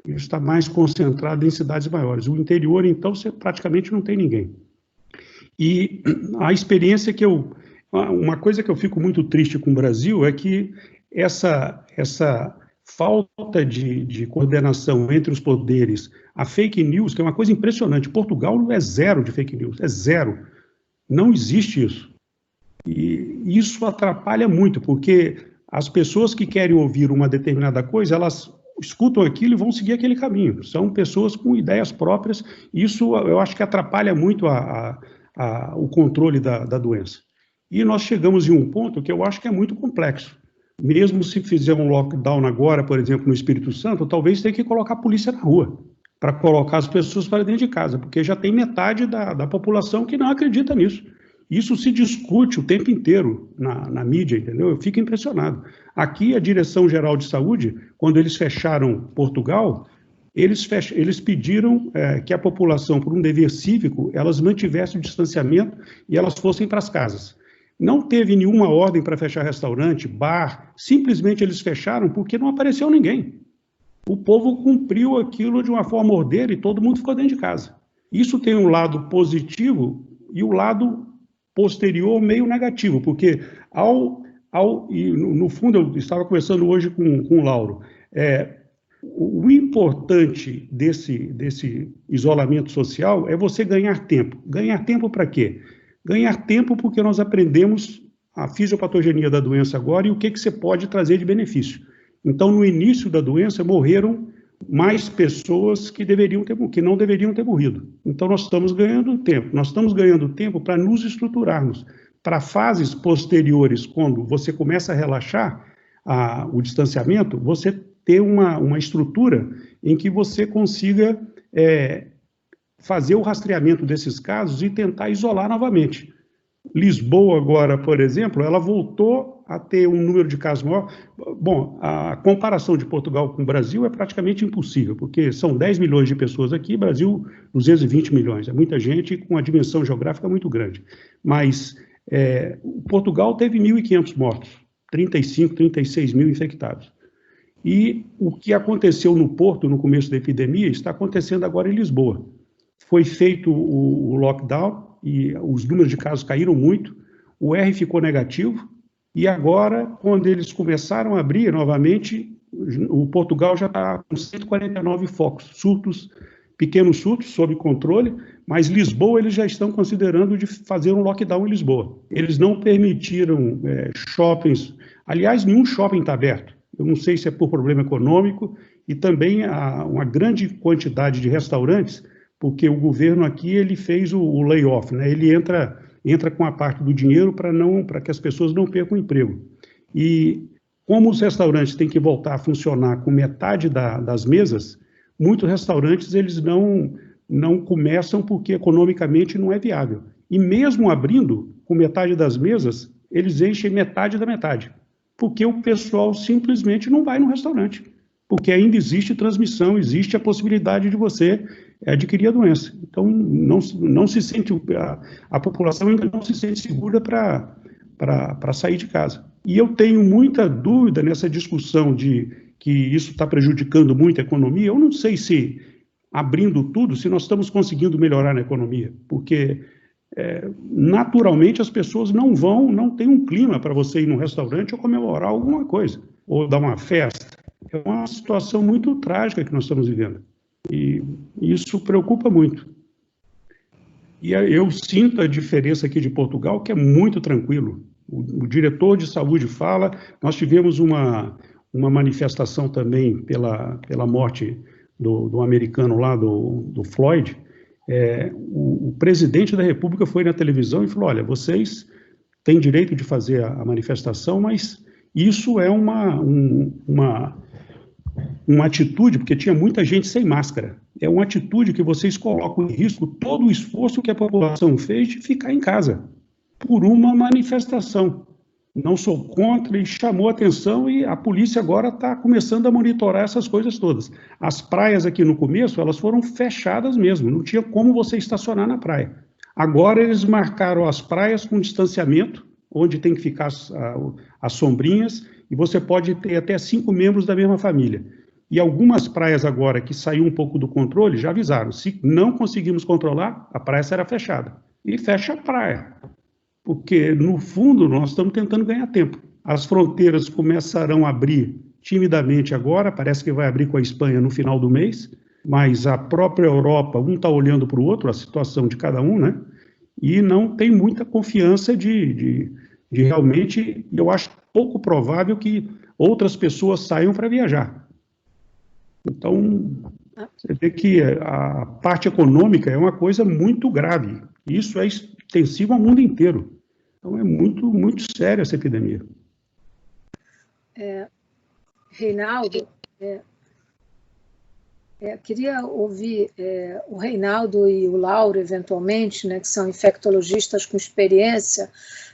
Isso está mais concentrado em cidades maiores. O interior, então, você praticamente não tem ninguém. E a experiência uma coisa que eu fico muito triste com o Brasil é que essa falta de coordenação entre os poderes, a fake news, que é uma coisa impressionante. Portugal é zero de fake news, é zero. Não existe isso. E isso atrapalha muito, porque as pessoas que querem ouvir uma determinada coisa, elas escutam aquilo e vão seguir aquele caminho. São pessoas com ideias próprias. Isso eu acho que atrapalha muito o controle da doença. E nós chegamos em um ponto que eu acho que é muito complexo. Mesmo se fizer um lockdown agora, por exemplo, no Espírito Santo, talvez tenha que colocar a polícia na rua para colocar as pessoas para dentro de casa, porque já tem metade da população que não acredita nisso. Isso se discute o tempo inteiro na mídia, entendeu? Eu fico impressionado. Aqui, a Direção-Geral de Saúde, quando eles fecharam Portugal, eles pediram que a população, por um dever cívico, elas mantivessem o distanciamento e elas fossem para as casas. Não teve nenhuma ordem para fechar restaurante, bar, simplesmente eles fecharam porque não apareceu ninguém. O povo cumpriu aquilo de uma forma ordeira e todo mundo ficou dentro de casa. Isso tem um lado positivo e o lado posterior meio negativo, porque e no fundo eu estava conversando hoje com o Lauro, o importante desse isolamento social é você ganhar tempo. Ganhar tempo para quê? Ganhar tempo porque nós aprendemos a fisiopatogenia da doença agora e o que você pode trazer de benefício. Então, no início da doença, morreram mais pessoas que não deveriam ter morrido. Então, nós estamos ganhando tempo. Nós estamos ganhando tempo para nos estruturarmos para fases posteriores, quando você começa a relaxar o distanciamento, você ter uma estrutura em que você consiga fazer o rastreamento desses casos e tentar isolar novamente. Lisboa agora, por exemplo, ela voltou a ter um número de casos maior. Bom, a comparação de Portugal com o Brasil é praticamente impossível, porque são 10 milhões de pessoas aqui, Brasil 220 milhões. É muita gente com uma dimensão geográfica muito grande. Mas Portugal teve 1.500 mortos, 35, 36 mil infectados. E o que aconteceu no Porto, no começo da epidemia, está acontecendo agora em Lisboa. Foi feito o lockdown e os números de casos caíram muito, o R ficou negativo, e agora, quando eles começaram a abrir novamente, o Portugal já está com 149 focos, pequenos surtos, sob controle, mas Lisboa eles já estão considerando de fazer um lockdown em Lisboa. Eles não permitiram shoppings, aliás, nenhum shopping está aberto. Eu não sei se é por problema econômico, e também uma grande quantidade de restaurantes, porque o governo aqui ele fez o layoff, né? Ele entra com a parte do dinheiro para que as pessoas não percam o emprego. E como os restaurantes têm que voltar a funcionar com metade das mesas, muitos restaurantes eles não começam porque economicamente não é viável. E mesmo abrindo com metade das mesas, eles enchem metade da metade, porque o pessoal simplesmente não vai no restaurante, porque ainda existe transmissão, existe a possibilidade de você adquirir a doença. Então, não se sente, a população ainda não se sente segura para sair de casa. E eu tenho muita dúvida nessa discussão de que isso está prejudicando muito a economia. Eu não sei se, abrindo tudo, se nós estamos conseguindo melhorar na economia, porque naturalmente as pessoas não tem um clima para você ir num restaurante ou comemorar alguma coisa, ou dar uma festa. É uma situação muito trágica que nós estamos vivendo. E isso preocupa muito. E eu sinto a diferença aqui de Portugal, que é muito tranquilo. O diretor de saúde fala, nós tivemos uma uma manifestação também pela morte do americano lá, do Floyd, o presidente da República foi na televisão e falou, olha, vocês têm direito de fazer a manifestação, mas isso é uma atitude, porque tinha muita gente sem máscara, é uma atitude que vocês colocam em risco todo o esforço que a população fez de ficar em casa, por uma manifestação. Não sou contra, e chamou atenção, e a polícia agora está começando a monitorar essas coisas todas. As praias aqui no começo, elas foram fechadas mesmo, não tinha como você estacionar na praia. Agora eles marcaram as praias com distanciamento, onde tem que ficar as sombrinhas, e você pode ter até 5 membros da mesma família. E algumas praias agora que saiu um pouco do controle, já avisaram, se não conseguimos controlar, a praia será fechada. E fecha a praia. Porque, no fundo, nós estamos tentando ganhar tempo. As fronteiras começarão a abrir timidamente agora, parece que vai abrir com a Espanha no final do mês, mas a própria Europa, um está olhando para o outro, a situação de cada um, né? E não tem muita confiança de realmente, eu acho pouco provável que outras pessoas saiam para viajar. Então, você vê que a parte econômica é uma coisa muito grave. Isso é extensivo ao mundo inteiro. Então, é muito, muito séria essa epidemia. Reinaldo, queria ouvir o Reinaldo e o Lauro, eventualmente, né, que são infectologistas com experiência,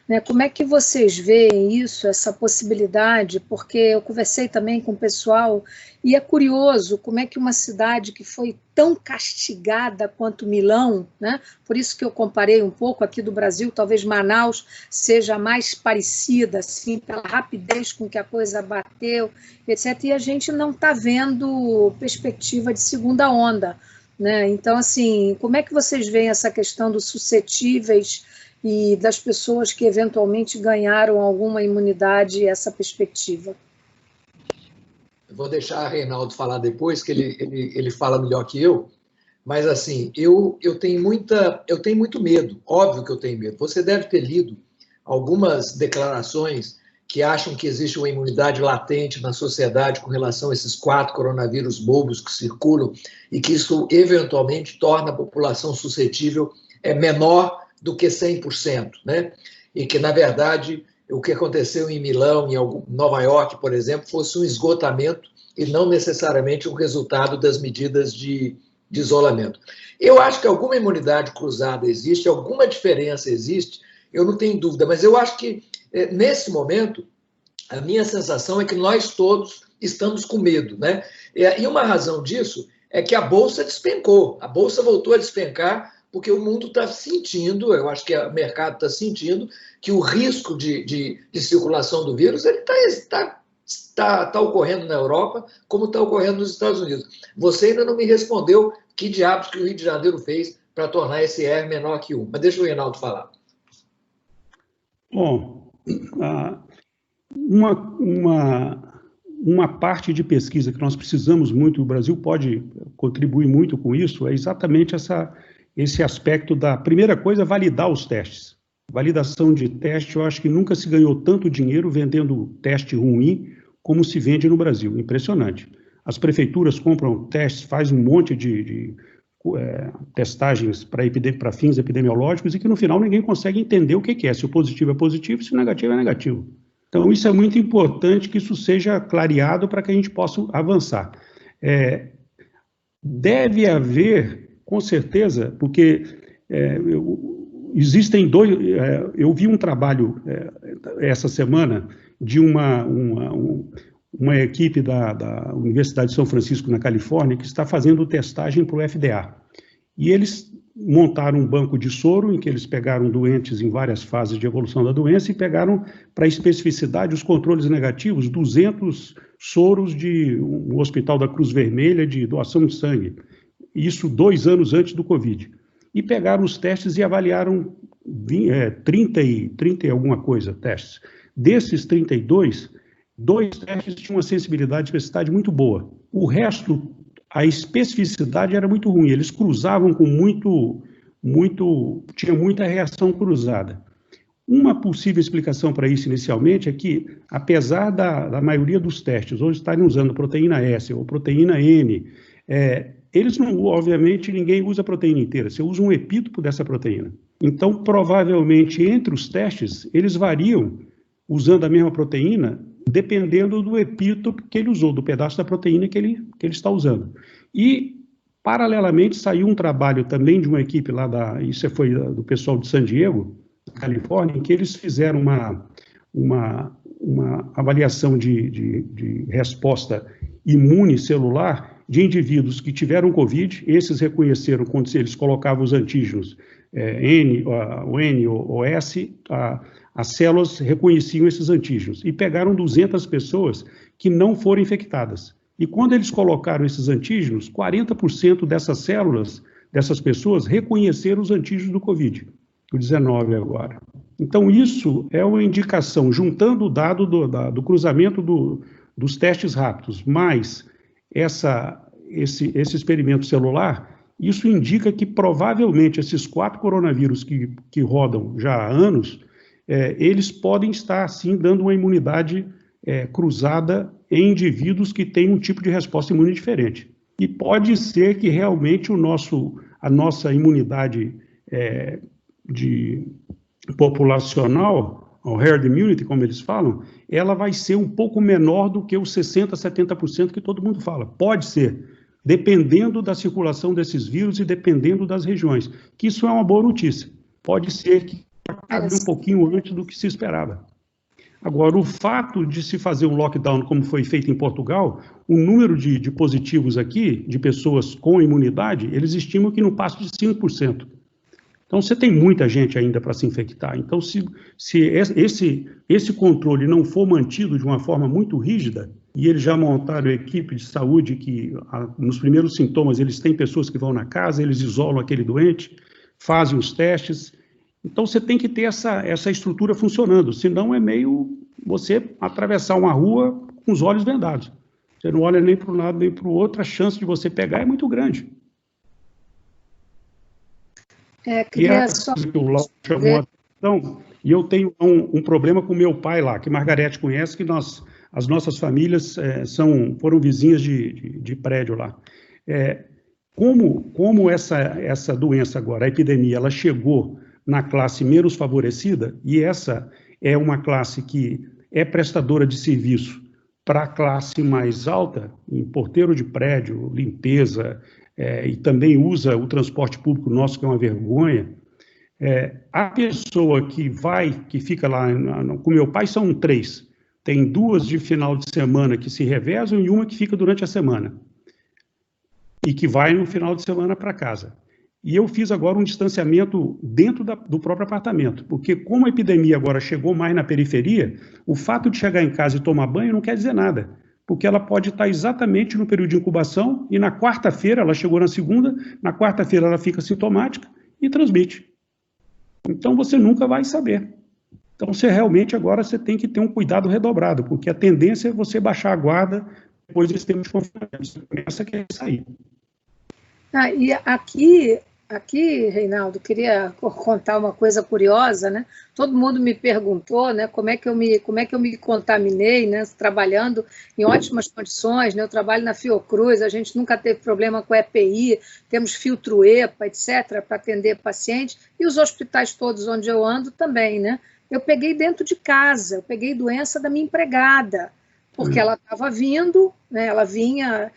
né, como é que vocês veem isso, essa possibilidade? Porque eu conversei também com o pessoal e é curioso como é que uma cidade que foi tão castigada quanto Milão, né, por isso que eu comparei um pouco aqui do Brasil, talvez Manaus seja mais parecida, assim, pela rapidez com que a coisa bateu, etc. E a gente não está vendo perspectiva de segunda onda, né? Então, assim, como é que vocês veem essa questão dos suscetíveis e das pessoas que eventualmente ganharam alguma imunidade, essa perspectiva? Eu vou deixar o Reinaldo falar depois, que ele fala melhor que eu, mas assim, eu tenho muito medo, óbvio que eu tenho medo. Você deve ter lido algumas declarações que acham que existe uma imunidade latente na sociedade com relação a esses 4 coronavírus bobos que circulam e que isso eventualmente torna a população suscetível menor do que 100%, né? E que, na verdade, o que aconteceu em Milão, em Nova York, por exemplo, fosse um esgotamento e não necessariamente um resultado das medidas de isolamento. Eu acho que alguma imunidade cruzada existe, alguma diferença existe, eu não tenho dúvida, mas eu acho que, nesse momento, a minha sensação é que nós todos estamos com medo, né? E uma razão disso é que a Bolsa despencou, a Bolsa voltou a despencar, porque o mundo está sentindo, eu acho que o mercado está sentindo, que o risco de circulação do vírus está ocorrendo na Europa, como está ocorrendo nos Estados Unidos. Você ainda não me respondeu que diabos que o Rio de Janeiro fez para tornar esse R menor que 1. Mas deixa o Reinaldo falar. Bom, uma parte de pesquisa que nós precisamos muito, o Brasil pode contribuir muito com isso, é exatamente esse aspecto da primeira coisa, validar os testes. Validação de teste, eu acho que nunca se ganhou tanto dinheiro vendendo teste ruim como se vende no Brasil. Impressionante. As prefeituras compram testes, faz um monte de testagens para fins epidemiológicos e que no final ninguém consegue entender o que é. Se o positivo é positivo, se o negativo é negativo. Então, isso é muito importante que isso seja clareado para que a gente possa avançar. Deve haver, com certeza, porque existem dois... eu vi um trabalho essa semana de uma equipe da Universidade de São Francisco, na Califórnia, que está fazendo testagem para o FDA. E eles montaram um banco de soro em que eles pegaram doentes em várias fases de evolução da doença e pegaram, para especificidade, os controles negativos, 200 soros de um hospital da Cruz Vermelha de doação de sangue. Isso 2 anos antes do Covid. E pegaram os testes e avaliaram 30 e alguma coisa testes. Desses 32, 2 testes tinham uma sensibilidade e especificidade muito boa. O resto, a especificidade era muito ruim. Eles cruzavam com tinha muita reação cruzada. Uma possível explicação para isso inicialmente é que, apesar da maioria dos testes hoje estarem usando proteína S ou proteína N, eles não, obviamente, ninguém usa a proteína inteira, você usa um epítopo dessa proteína. Então, provavelmente, entre os testes, eles variam usando a mesma proteína, dependendo do epítopo que ele usou, do pedaço da proteína que ele está usando. E, paralelamente, saiu um trabalho também de uma equipe lá, isso foi do pessoal de San Diego, Califórnia, em que eles fizeram uma avaliação de resposta imune celular de indivíduos que tiveram Covid. Esses reconheceram, quando eles colocavam os antígenos o N ou S, as células reconheciam esses antígenos, e pegaram 200 pessoas que não foram infectadas. E quando eles colocaram esses antígenos, 40% dessas células, dessas pessoas, reconheceram os antígenos do Covid. O 19 agora. Então, isso é uma indicação, juntando o dado do cruzamento dos testes rápidos, mais esse experimento celular, isso indica que provavelmente esses 4 coronavírus que rodam já há anos, eles podem estar, sim, dando uma imunidade cruzada em indivíduos que têm um tipo de resposta imune diferente. E pode ser que realmente a nossa imunidade populacional, o herd immunity, como eles falam, ela vai ser um pouco menor do que os 60%, 70% que todo mundo fala. Pode ser, dependendo da circulação desses vírus e dependendo das regiões, que isso é uma boa notícia. Pode ser que acabe um pouquinho antes do que se esperava. Agora, o fato de se fazer um lockdown como foi feito em Portugal, o número de positivos aqui, de pessoas com imunidade, eles estimam que não passa de 5%. Então, você tem muita gente ainda para se infectar. Então, se esse controle não for mantido de uma forma muito rígida, e eles já montaram a equipe de saúde que, nos primeiros sintomas, eles têm pessoas que vão na casa, eles isolam aquele doente, fazem os testes. Então, você tem que ter essa estrutura funcionando, senão é meio você atravessar uma rua com os olhos vendados. Você não olha nem para um lado nem para o outro, a chance de você pegar é muito grande. Que o Lau chamou a atenção, e eu tenho um problema com meu pai lá, que Margarete conhece, que as nossas famílias foram vizinhas de prédio lá. Como essa doença agora, a epidemia, ela chegou na classe menos favorecida, e essa é uma classe que é prestadora de serviço para a classe mais alta, em porteiro de prédio, limpeza, e também usa o transporte público nosso, que é uma vergonha, a pessoa que fica lá, com meu pai são 3, tem 2 de final de semana que se revezam e uma que fica durante a semana, e que vai no final de semana para casa. E eu fiz agora um distanciamento dentro do próprio apartamento, porque como a epidemia agora chegou mais na periferia, o fato de chegar em casa e tomar banho não quer dizer nada, porque ela pode estar exatamente no período de incubação, e na quarta-feira, ela chegou na segunda, na quarta-feira ela fica sintomática e transmite. Então você nunca vai saber. Então realmente agora você tem que ter um cuidado redobrado, porque a tendência é você baixar a guarda depois desse tempo de confinamento. Você começa a querer sair. E aqui, Reinaldo, queria contar uma coisa curiosa, né? Todo mundo me perguntou, né, como é que eu me contaminei, né, trabalhando em ótimas condições, né? Eu trabalho na Fiocruz, a gente nunca teve problema com EPI, temos filtro EPA, etc., para atender pacientes, e os hospitais todos onde eu ando também, né? Eu peguei dentro de casa, eu peguei doença da minha empregada, porque ela estava vindo, né, ela vinha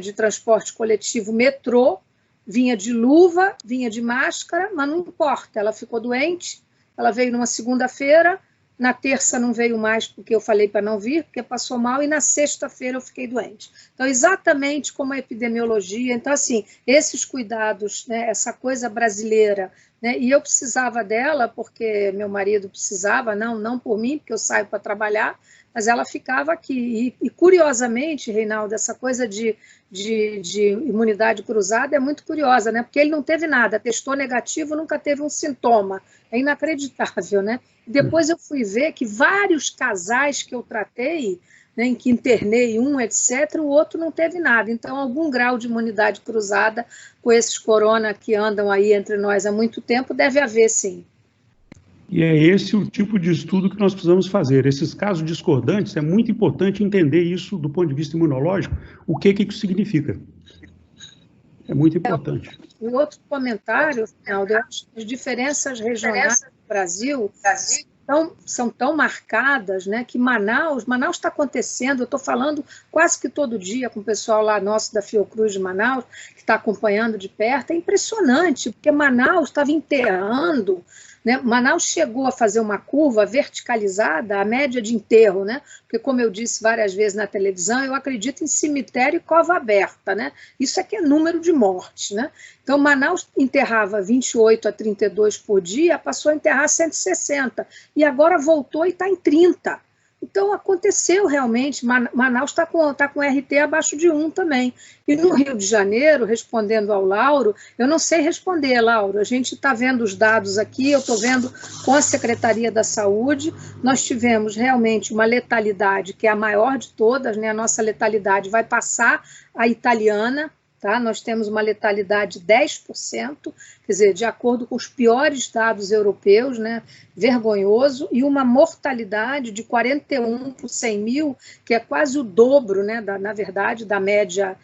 de transporte coletivo metrô, vinha de luva, vinha de máscara, mas não importa, ela ficou doente, ela veio numa segunda-feira, na terça não veio mais porque eu falei para não vir, porque passou mal, e na sexta-feira eu fiquei doente. Então, exatamente como a epidemiologia, então, assim, esses cuidados, né, essa coisa brasileira, né, e eu precisava dela, porque meu marido precisava, não por mim, porque eu saio para trabalhar, mas ela ficava aqui. E curiosamente, Reinaldo, essa coisa de imunidade cruzada é muito curiosa, né? Porque ele não teve nada, testou negativo, nunca teve um sintoma. É inacreditável, né? Depois eu fui ver que vários casais que eu tratei, né, em que internei um, etc., o outro não teve nada. Então, algum grau de imunidade cruzada com esses corona que andam aí entre nós há muito tempo deve haver, sim. E é esse o tipo de estudo que nós precisamos fazer. Esses casos discordantes, é muito importante entender isso do ponto de vista imunológico, o que isso significa. É muito importante. Um outro comentário, Ronaldo, as diferenças regionais do Brasil são tão marcadas, né, que Manaus está acontecendo, eu estou falando quase que todo dia com o pessoal lá nosso da Fiocruz de Manaus, que está acompanhando de perto, é impressionante, porque Manaus estava enterrando, né? Manaus chegou a fazer uma curva verticalizada, a média de enterro, né? Porque, como eu disse várias vezes na televisão, eu acredito em cemitério e cova aberta, né? Isso aqui é número de mortes, né? Então, Manaus enterrava 28 a 32 por dia, passou a enterrar 160, e agora voltou e está em 30. Então, aconteceu realmente, Manaus está com RT abaixo de 1 também. E no Rio de Janeiro, respondendo ao Lauro, eu não sei responder, Lauro, a gente está vendo os dados aqui, eu estou vendo com a Secretaria da Saúde, nós tivemos realmente uma letalidade que é a maior de todas, né? A nossa letalidade vai passar a italiana, tá? Nós temos uma letalidade de 10%, quer dizer, de acordo com os piores dados europeus, né? Vergonhoso, e uma mortalidade de 41 por 100 mil, que é quase o dobro, né? Na verdade, da média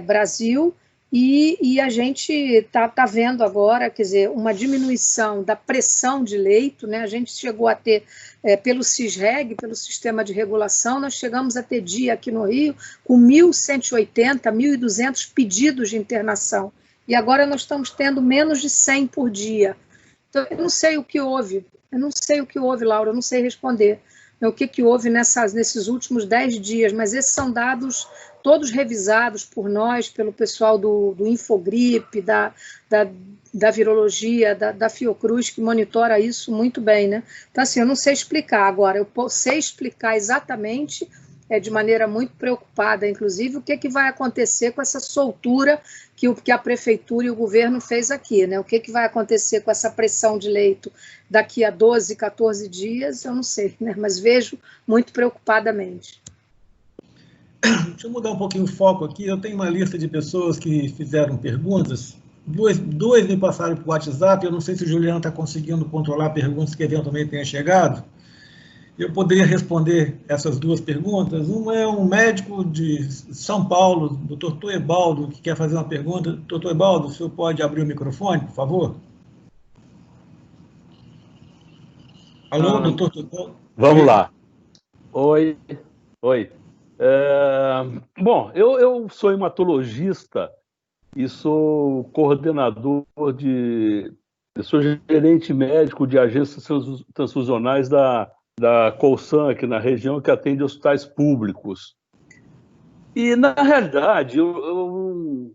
Brasil, e a gente está vendo agora, quer dizer, uma diminuição da pressão de leito, né? A gente chegou a ter, pelo CISREG, pelo Sistema de Regulação, nós chegamos a ter dia aqui no Rio com 1.180, 1.200 pedidos de internação, e agora nós estamos tendo menos de 100 por dia. Então, eu não sei o que houve, Laura, eu não sei responder o que houve nesses últimos 10 dias, mas esses são dados todos revisados por nós, pelo pessoal do Infogripe, da virologia, da Fiocruz, que monitora isso muito bem, né? Então, assim, eu não sei explicar agora, eu sei explicar exatamente, de maneira muito preocupada, inclusive, o que vai acontecer com essa soltura que a Prefeitura e o governo fez aqui, né? O que vai acontecer com essa pressão de leito daqui a 12, 14 dias, eu não sei, né? Mas vejo muito preocupadamente. Deixa eu mudar um pouquinho o foco aqui. Eu tenho uma lista de pessoas que fizeram perguntas. Duas me passaram por WhatsApp. Eu não sei se o Juliano está conseguindo controlar perguntas que eventualmente tenham chegado. Eu poderia responder essas duas perguntas. Uma é um médico de São Paulo, doutor Toebaldo, que quer fazer uma pergunta. Doutor Toebaldo, o senhor pode abrir o microfone, por favor? Alô, doutor Toebaldo? Vamos lá. Oi. Bom, eu sou hematologista e sou coordenador sou gerente médico de agências transfusionais da Colsan, aqui na região, que atende hospitais públicos. E, na realidade, eu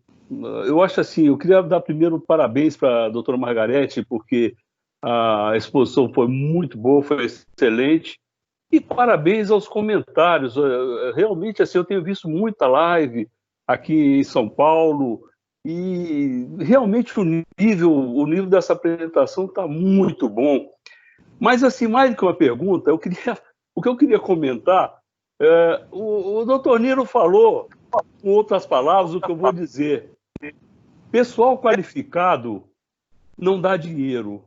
acho assim, eu queria dar primeiro parabéns para a doutora Margarete, porque a exposição foi muito boa, foi excelente, e parabéns aos comentários. Realmente, assim, eu tenho visto muita live aqui em São Paulo, e realmente o nível dessa apresentação está muito bom. Mas, assim, mais do que uma pergunta, o que eu queria comentar, o doutor Niro falou, com outras palavras, o que eu vou dizer. Pessoal qualificado não dá dinheiro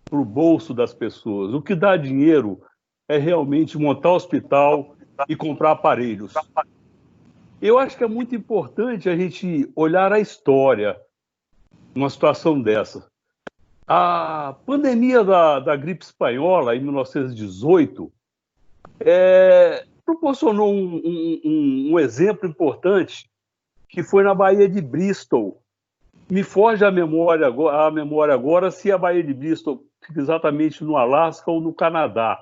para o bolso das pessoas. O que dá dinheiro é realmente montar hospital e comprar aparelhos. Eu acho que é muito importante a gente olhar a história numa situação dessa. A pandemia da gripe espanhola, em 1918, proporcionou um exemplo importante, que foi na Baía de Bristol. Me foge a memória agora se a Baía de Bristol fica exatamente no Alasca ou no Canadá.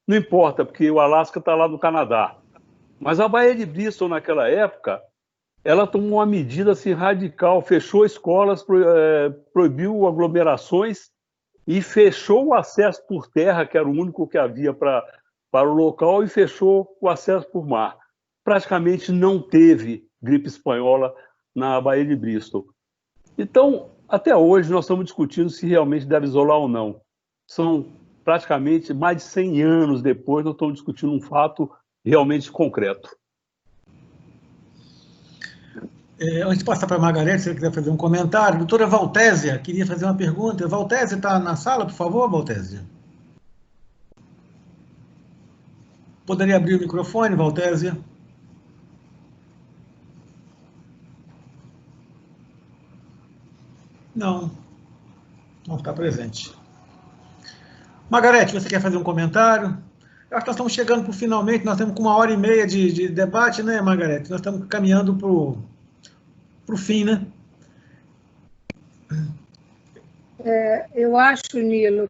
Não importa, porque o Alasca está lá no Canadá. Mas a Baía de Bristol, naquela época, ela tomou uma medida assim, radical, fechou escolas, proibiu aglomerações e fechou o acesso por terra, que era o único que havia para o local, e fechou o acesso por mar. Praticamente não teve gripe espanhola na Baía de Bristol. Então, até hoje, nós estamos discutindo se realmente deve isolar ou não. São praticamente mais de 100 anos depois, nós estamos discutindo um realmente concreto. Antes de passar para a Margarete, se você quiser fazer um comentário. Doutora Valtésia, queria fazer uma pergunta. Valtésia está na sala, por favor, Valtésia? Poderia abrir o microfone, Valtésia? Não está presente. Margarete, você quer fazer um comentário? Eu acho que nós estamos chegando para o finalmente, nós estamos com 1h30 de debate, né, Margarete? Nós estamos caminhando para o fim, né? Eu acho, Nilo,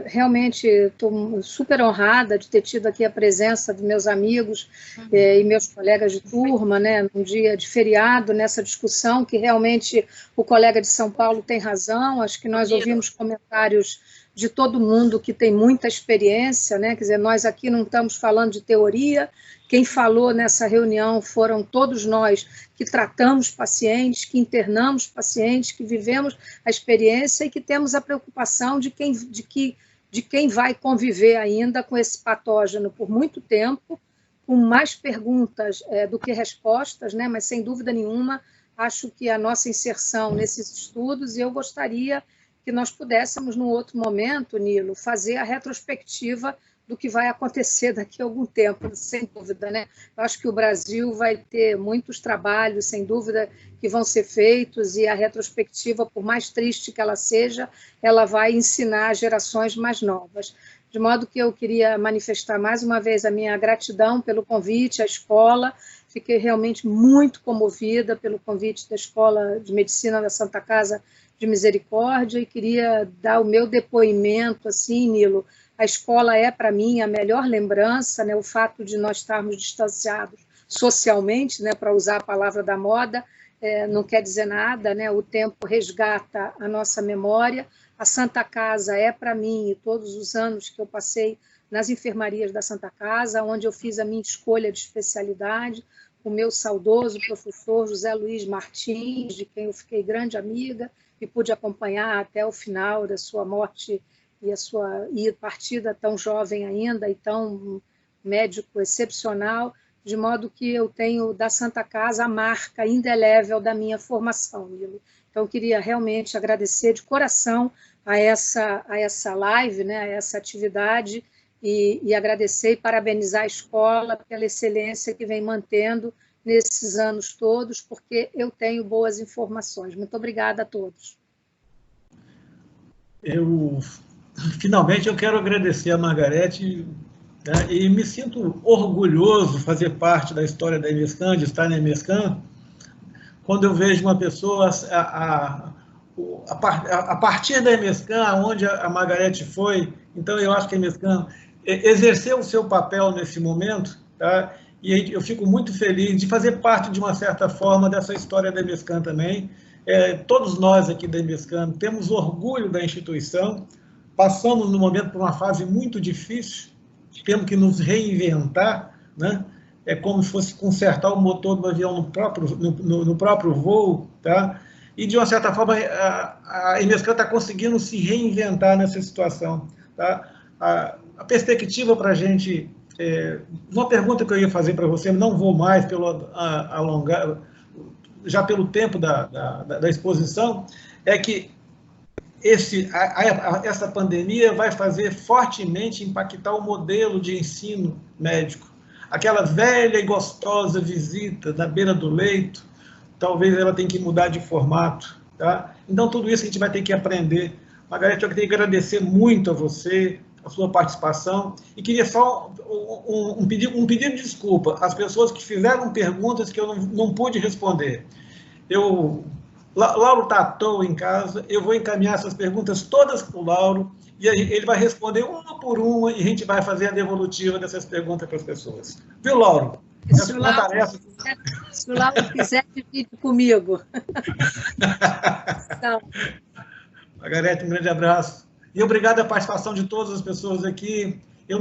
realmente estou super honrada de ter tido aqui a presença dos meus amigos e meus colegas de turma, né, num dia de feriado, nessa discussão, que realmente o colega de São Paulo tem razão. Acho que nós ouvimos comentários de todo mundo que tem muita experiência, né? Quer dizer, nós aqui não estamos falando de teoria. Quem falou nessa reunião foram todos nós que tratamos pacientes, que internamos pacientes, que vivemos a experiência e que temos a preocupação de quem vai conviver ainda com esse patógeno por muito tempo, com mais perguntas do que respostas, né? Mas, sem dúvida nenhuma, acho que a nossa inserção nesses estudos, e eu gostaria que nós pudéssemos, num outro momento, Nilo, fazer a retrospectiva do que vai acontecer daqui a algum tempo, sem dúvida, né? Eu acho que o Brasil vai ter muitos trabalhos, sem dúvida, que vão ser feitos, e a retrospectiva, por mais triste que ela seja, ela vai ensinar gerações mais novas. De modo que eu queria manifestar mais uma vez a minha gratidão pelo convite à escola. Fiquei realmente muito comovida pelo convite da Escola de Medicina da Santa Casa de Misericórdia, e queria dar o meu depoimento, assim, Nilo. A escola é, para mim, a melhor lembrança, né? O fato de nós estarmos distanciados socialmente, né? Para usar a palavra da moda, não quer dizer nada, né? O tempo resgata a nossa memória. A Santa Casa é, para mim, e todos os anos que eu passei nas enfermarias da Santa Casa, onde eu fiz a minha escolha de especialidade, o meu saudoso professor José Luiz Martins, de quem eu fiquei grande amiga, e pude acompanhar até o final da sua morte e a sua partida tão jovem ainda, e tão médico excepcional, de modo que eu tenho da Santa Casa a marca indelével da minha formação, Nilo. Então, eu queria realmente agradecer de coração a essa live, né, a essa atividade, e agradecer e parabenizar a escola pela excelência que vem mantendo nesses anos todos, porque eu tenho boas informações. Muito obrigada a todos. Finalmente, eu quero agradecer a Margarete, né, e me sinto orgulhoso de fazer parte da história da EMESCAN, de estar na EMESCAN, quando eu vejo uma pessoa, a partir da EMESCAN, onde a Margarete foi. Então, eu acho que a EMESCAN exerceu o seu papel nesse momento, tá? E eu fico muito feliz de fazer parte, de uma certa forma, dessa história da EMESCAN também. Todos nós aqui da EMESCAN temos orgulho da instituição, passamos no momento por uma fase muito difícil, temos que nos reinventar, né? É como se fosse consertar o motor do avião no próprio voo, tá? E, de uma certa forma, a EMESCAN está conseguindo se reinventar nessa situação, tá? A perspectiva para a gente... uma pergunta que eu ia fazer para você, não vou mais alongar, já pelo tempo da exposição, é que essa pandemia vai fazer fortemente impactar o modelo de ensino médico. Aquela velha e gostosa visita na beira do leito, talvez ela tenha que mudar de formato, tá? Então, tudo isso a gente vai ter que aprender. Margarete, eu queria agradecer muito a você, a sua participação, e queria só um pedido de desculpa às pessoas que fizeram perguntas que eu não pude responder. Lauro está à toa em casa, eu vou encaminhar essas perguntas todas para o Lauro, e ele vai responder uma por uma, e a gente vai fazer a devolutiva dessas perguntas para as pessoas. Viu, Lauro? Se o Lauro quiser, divide comigo. Então. Margarete, um grande abraço. E obrigado à participação de todas as pessoas aqui. Eu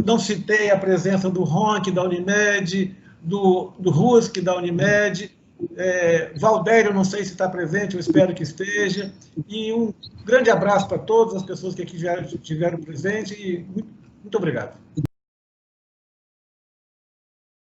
não citei a presença do Ronk, da Unimed, do Rusk, da Unimed, Valdério, não sei se está presente, eu espero que esteja. E um grande abraço para todas as pessoas que aqui estiveram presentes, e muito obrigado.